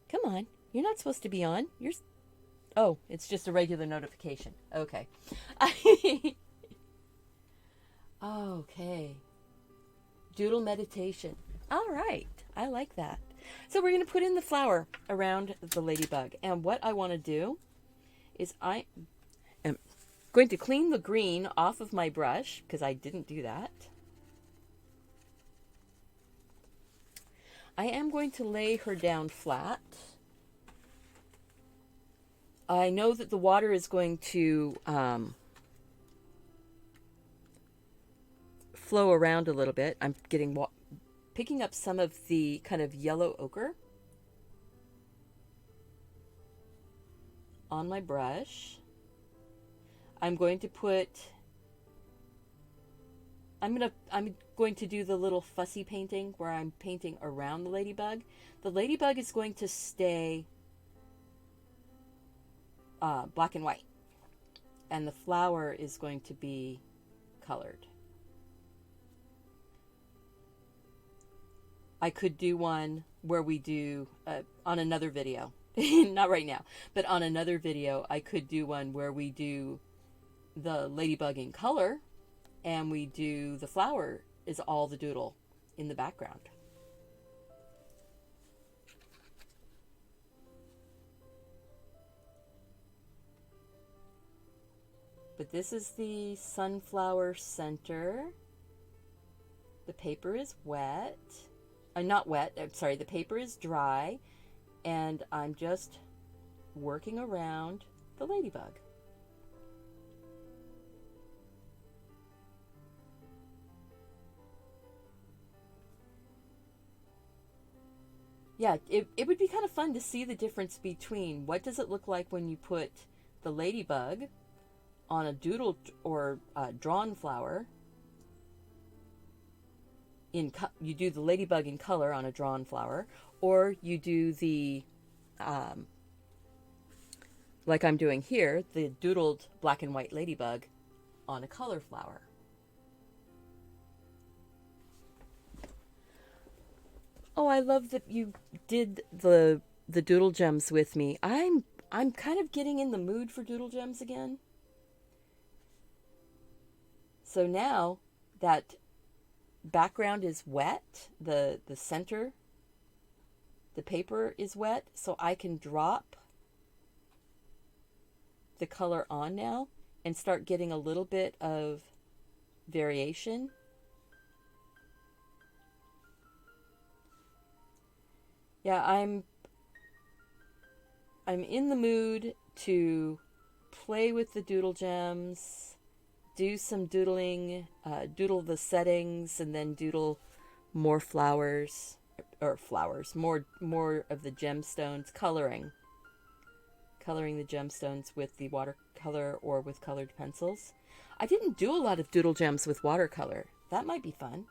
Come on. You're not supposed to be on. You're... Oh, it's just a regular notification. Okay. Okay. Doodle meditation. All right. I like that. So we're going to put in the flower around the ladybug. And what I want to do is I am going to clean the green off of my brush because I didn't do that. I am going to lay her down flat. I know that the water is going to flow around a little bit. I'm picking up some of the kind of yellow ochre on my brush. I'm going to do the little fussy painting where I'm painting around the ladybug. The ladybug is going to stay black and white, and the flower is going to be colored. I could do one where we do on another video, not right now, but on another video I could do one where we do the ladybug in color and we do the flower is all the doodle in the background. But this is the sunflower center. The paper is wet. Not wet, I'm sorry, the paper is dry. And I'm just working around the ladybug. Yeah, it would be kind of fun to see the difference between what does it look like when you put the ladybug on a doodle or drawn flower. You do the ladybug in color on a drawn flower, or you do the, like I'm doing here, the doodled black and white ladybug on a color flower. love that you did the doodle gems with me. I'm kind of getting in the mood for doodle gems again. So now that background is wet, the center, the paper is wet, so I can drop the color on now and start getting a little bit of variation. Yeah, I'm in the mood to play with the doodle gems, do some doodling, doodle the settings, and then doodle more flowers, more of the gemstones, coloring the gemstones with the watercolor or with colored pencils. I didn't do a lot of doodle gems with watercolor. That might be fun.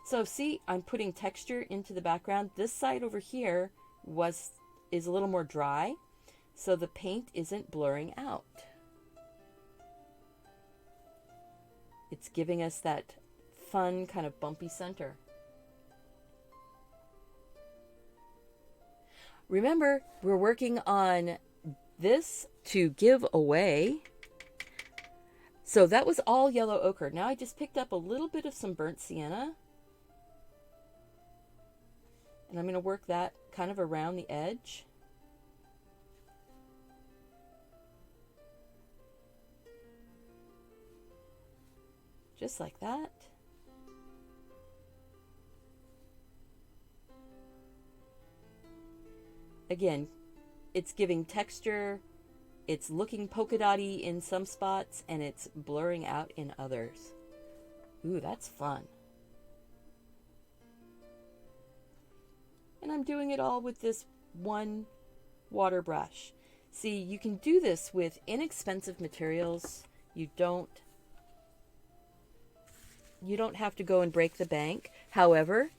So see, I'm putting texture into the background. This side over here is a little more dry, so the paint isn't blurring out. It's giving us that fun kind of bumpy center. Remember, we're working on this to give away. So that was all yellow ochre. Now I just picked up a little bit of some burnt sienna. And I'm going to work that kind of around the edge. Just like that. Again, it's giving texture, it's looking polka dotty in some spots, and it's blurring out in others. Ooh, that's fun. And I'm doing it all with this one water brush. See, you can do this with inexpensive materials. You don't have to go and break the bank. However,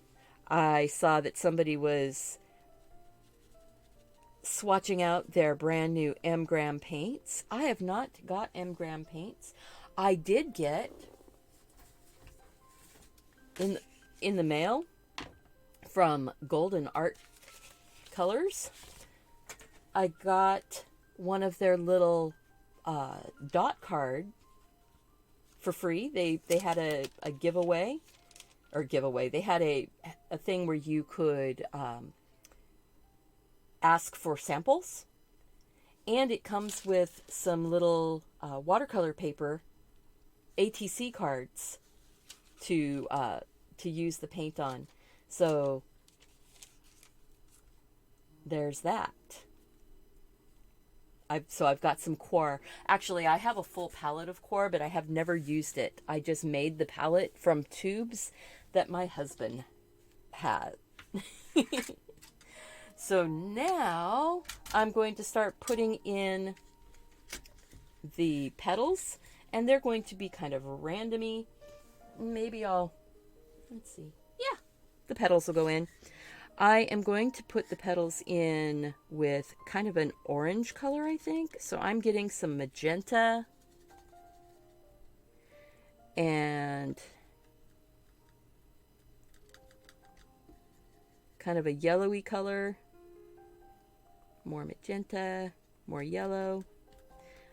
I saw that somebody was swatching out their brand new M-gram paints. I have not got M-gram paints. I did get in the mail from Golden Art Colors. I got one of their little dot card for free. They had a giveaway. They had a thing where you could ask for samples, and it comes with some little watercolor paper ATC cards to use the paint on. So there's that. I've got some coir. Actually, I have a full palette of coir, but I have never used it. I just made the palette from tubes that my husband had. So now I'm going to start putting in the petals, and they're going to be kind of randomy. Maybe let's see. Yeah, the petals will go in. I am going to put the petals in with kind of an orange color, I think. So I'm getting some magenta and kind of a yellowy color. More magenta, more yellow.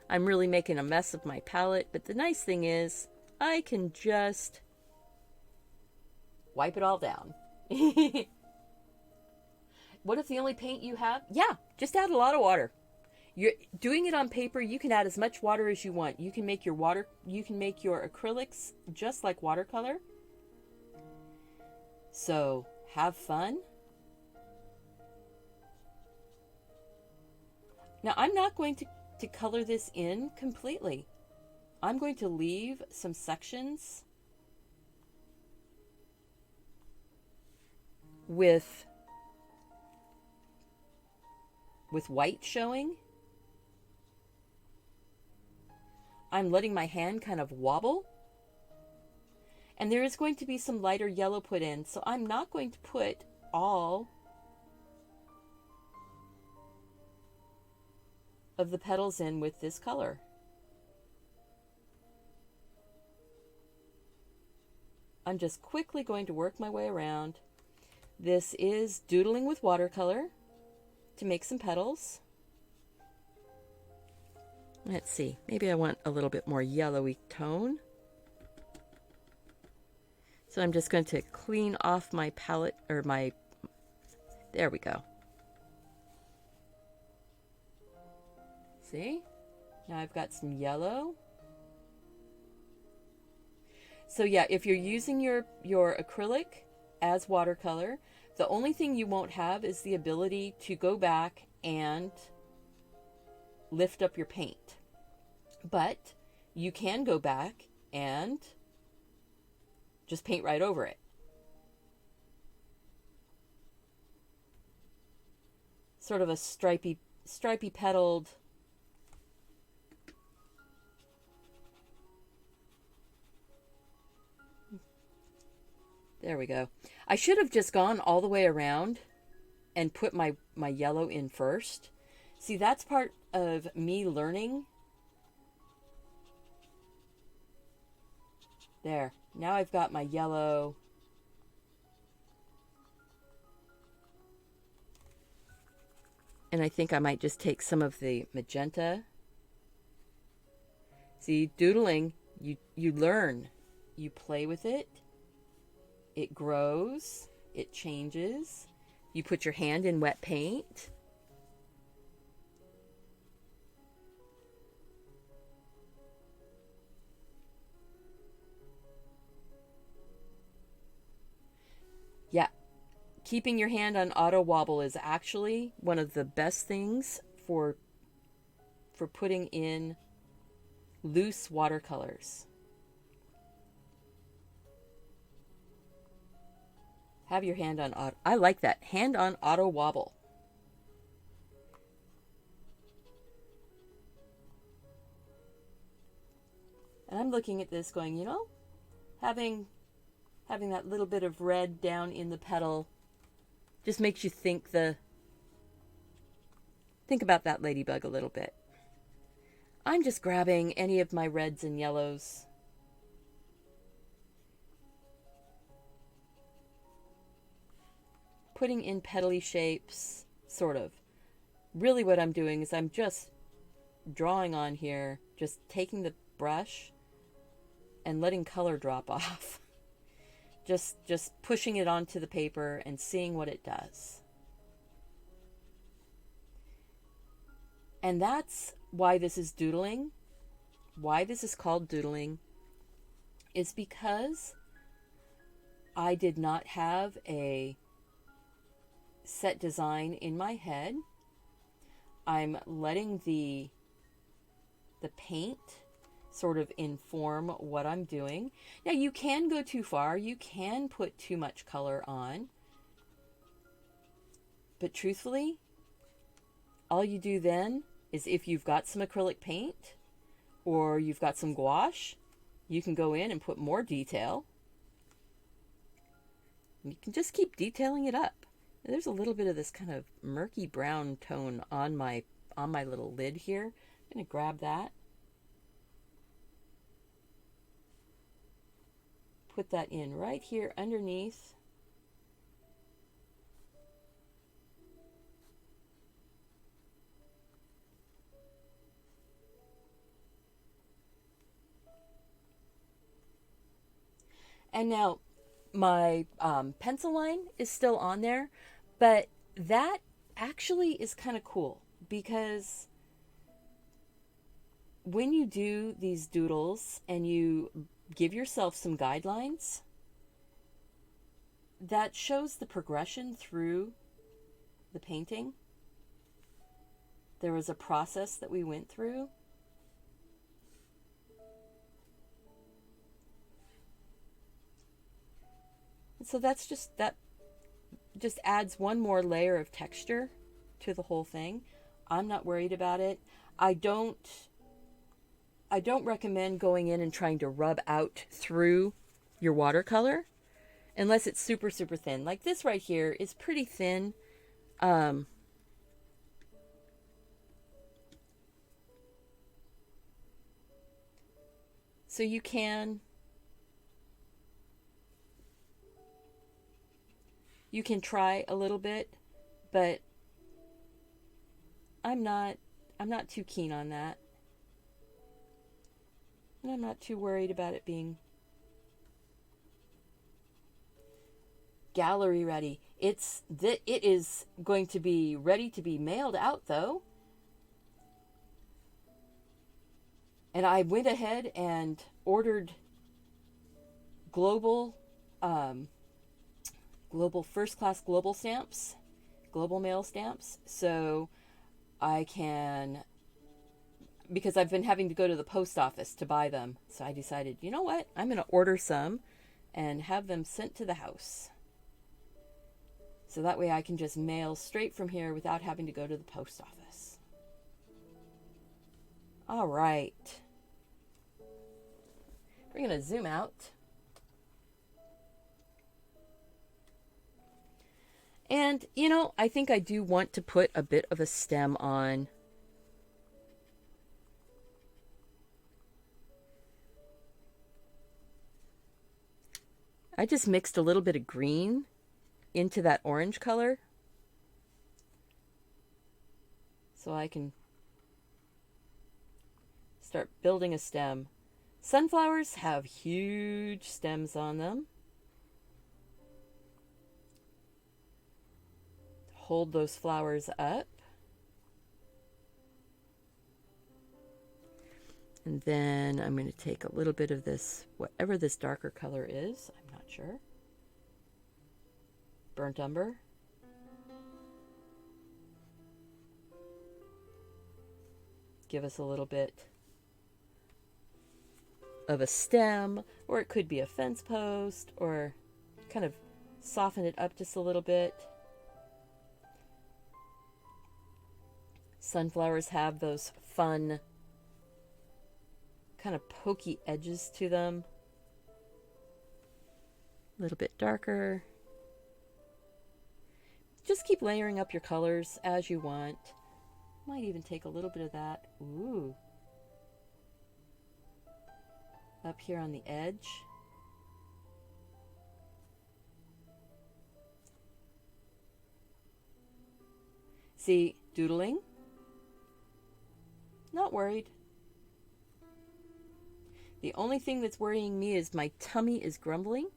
I'm really making a mess of my palette, but the nice thing is I can just wipe it all down. What if the only paint you have? Yeah, just add a lot of water. You're doing it on paper, you can add as much water as you want. You can make your acrylics just like watercolor. So, have fun. Now, I'm not going to color this in completely. I'm going to leave some sections with white showing. I'm letting my hand kind of wobble. And there is going to be some lighter yellow put in, so I'm not going to put all of the petals in with this color. I'm just quickly going to work my way around. This is Doodling with Watercolor to make some petals. Let's see, maybe I want a little bit more yellowy tone. So I'm just going to clean off my palette, or there we go. See? Now I've got some yellow. So yeah, if you're using your acrylic as watercolor, the only thing you won't have is the ability to go back and lift up your paint. But you can go back and just paint right over it. Sort of a stripy petaled. There we go. I should have just gone all the way around and put my yellow in first. See, that's part of me learning. There. Now I've got my yellow. And I think I might just take some of the magenta. See, doodling, you learn. You play with it. It grows. It changes. You put your hand in wet paint. Yeah, keeping your hand on auto wobble is actually one of the best things for putting in loose watercolors. Have your hand on auto. I like that. Hand on auto wobble. And I'm looking at this going, you know, having that little bit of red down in the petal just makes you think about that ladybug a little bit. I'm just grabbing any of my reds and yellows. Putting in petally shapes, sort of. Really what I'm doing is I'm just drawing on here, just taking the brush and letting color drop off. Just pushing it onto the paper and seeing what it does. And that's why this is doodling. Why this is called doodling is because I did not have a set design in my head. I'm letting the paint sort of inform what I'm doing. Now you can go too far. You can put too much color on. But truthfully, all you do then is if you've got some acrylic paint or you've got some gouache, you can go in and put more detail. You can just keep detailing it up. There's a little bit of this kind of murky brown tone on my little lid here. I'm going to grab that. Put that in right here underneath. And now my pencil line is still on there, but that actually is kind of cool because when you do these doodles and you give yourself some guidelines, that shows the progression through the painting. There was a process that we went through. So that just adds one more layer of texture to the whole thing. I'm not worried about it. I don't recommend going in and trying to rub out through your watercolor unless it's super, super thin. Like this right here is pretty thin. So you can you can try a little bit, but I'm not too keen on that. And I'm not too worried about it being gallery ready. It is going to be ready to be mailed out though. And I went ahead and ordered global first class global stamps, global mail stamps, so I can, because I've been having to go to the post office to buy them. So I decided, you know what? I'm going to order some and have them sent to the house. So that way I can just mail straight from here without having to go to the post office. All right. We're going to zoom out. And, you know, I think I do want to put a bit of a stem on. I just mixed a little bit of green into that orange color, so I can start building a stem. Sunflowers have huge stems on them. Hold those flowers up. And then I'm going to take a little bit of this, whatever this darker color is, I'm not sure. Burnt umber. Give us a little bit of a stem, or it could be a fence post, or kind of soften it up just a little bit. Sunflowers have those fun, kind of pokey edges to them. A little bit darker. Just keep layering up your colors as you want. Might even take a little bit of that. Ooh. Up here on the edge. See, doodling. Not worried. The only thing that's worrying me is my tummy is grumbling.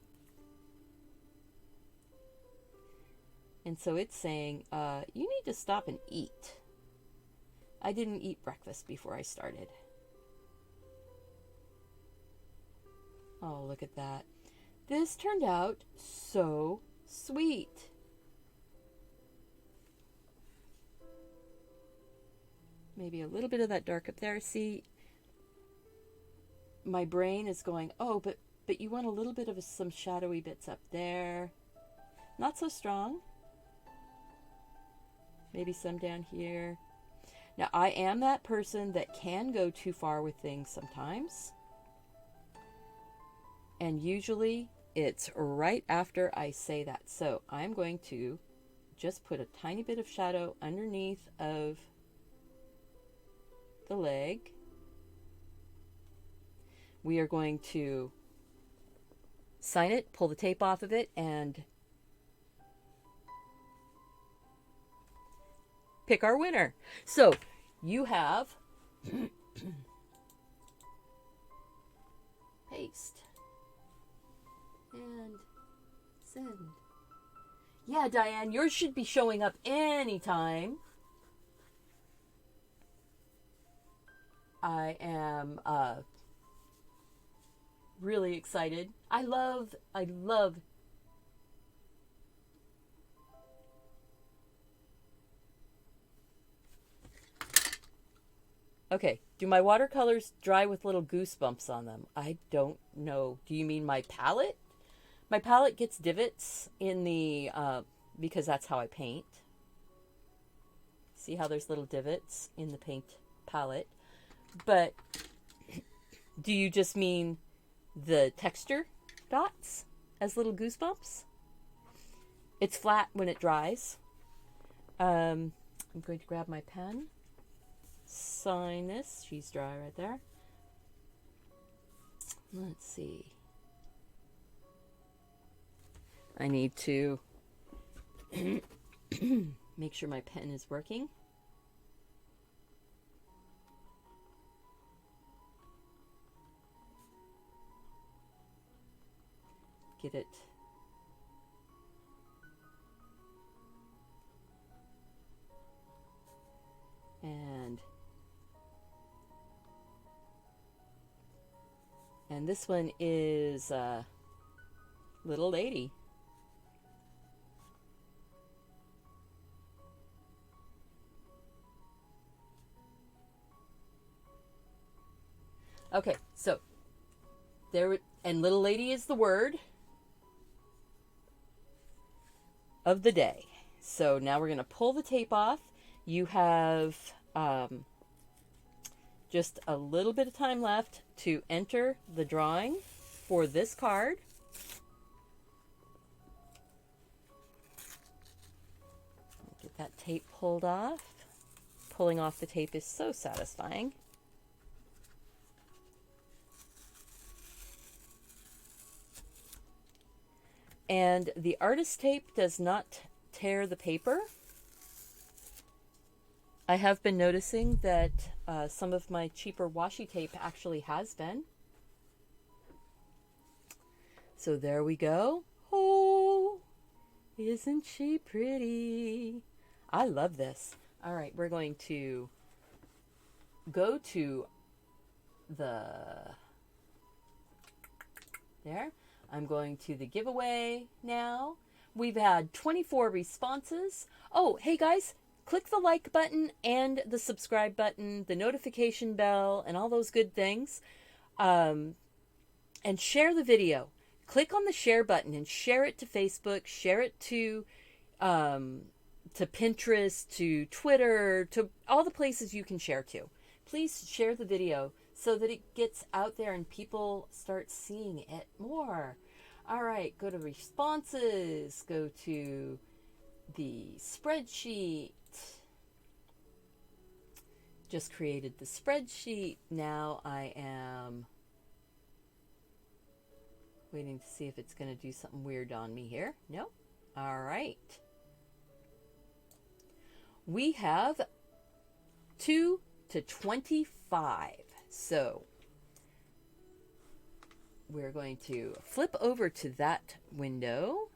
And so it's saying, you need to stop and eat. I didn't eat breakfast before I started. Oh, look at that. This turned out so sweet. Maybe a little bit of that dark up there. See, my brain is going, oh, but you want a little bit of some shadowy bits up there. Not so strong. Maybe some down here. Now, I am that person that can go too far with things sometimes. And usually it's right after I say that. So I'm going to just put a tiny bit of shadow underneath of the leg. We are going to sign it, pull the tape off of it, and pick our winner. So you have paste and send. Yeah, Diane, yours should be showing up anytime. I am really excited. I love Okay, do my watercolors dry with little goosebumps on them? I don't know. Do you mean my palette? My palette gets divots in the, because that's how I paint. See how there's little divots in the paint palette? But do you just mean the texture dots as little goosebumps? It's flat when it dries. I'm going to grab my pen. Sign this. She's dry right there. Let's see. I need to Make sure my pen is working. Get it. And this one is Little Lady. Okay, so there, and Little Lady is the word of the day. So now we're going to pull the tape off. You have just a little bit of time left to enter the drawing for this card. Get that tape pulled off. Pulling off the tape is so satisfying. And the artist tape does not tear the paper. I have been noticing that some of my cheaper washi tape actually has been. So there we go. Oh, isn't she pretty? I love this. All right, we're going to go to there. I'm going to the giveaway now. We've had 24 responses. Oh, hey guys, click the like button and the subscribe button, the notification bell, and all those good things. And share the video. Click on the share button and share it to Facebook, share it to Pinterest, to Twitter, to all the places you can share to. Please share the video so that it gets out there and people start seeing it more. All right, go to responses, go to the spreadsheet. Just created the spreadsheet. Now I am waiting to see if it's going to do something weird on me here. No? All right. We have 2 to 25. So we're going to flip over to that window.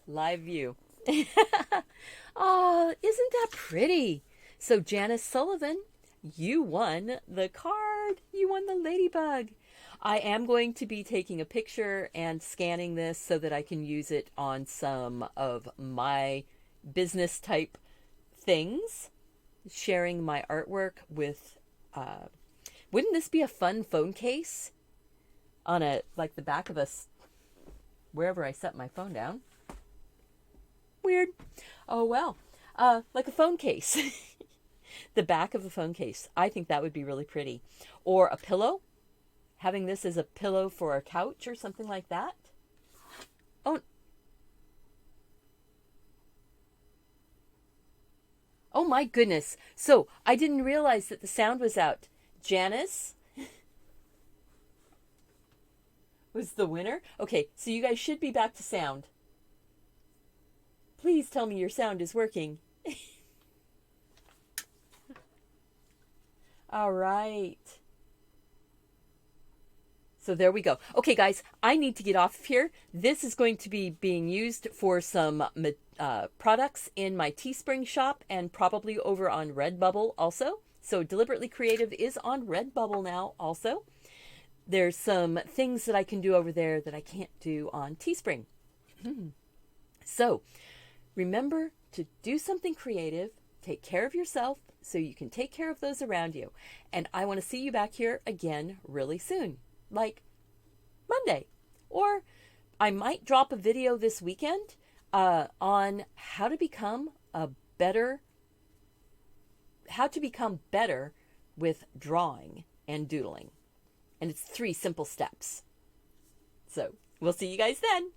Live view. Oh, isn't that pretty? So Janice Sullivan, you won the card. You won the Ladybug. I am going to be taking a picture and scanning this so that I can use it on some of my business type things. Sharing my artwork with, wouldn't this be a fun phone case? On a, like the back of us, wherever I set my phone down. Weird. Oh, well. Like a phone case. The back of the phone case. I think that would be really pretty. Or a pillow. Having this as a pillow for a couch or something like that. Oh my goodness. So I didn't realize that the sound was out. Janice? was the winner. Okay, so you guys should be back to sound. Please tell me your sound is working. All right. So there we go. Okay, guys, I need to get off of here. This is going to be being used for some products in my Teespring shop and probably over on Redbubble also. So Deliberately Creative is on Redbubble now also. There's some things that I can do over there that I can't do on Teespring. So remember to do something creative, take care of yourself so you can take care of those around you. And I want to see you back here again really soon, like Monday. Or I might drop a video this weekend on how to become better with drawing and doodling. And it's 3 simple steps. So we'll see you guys then.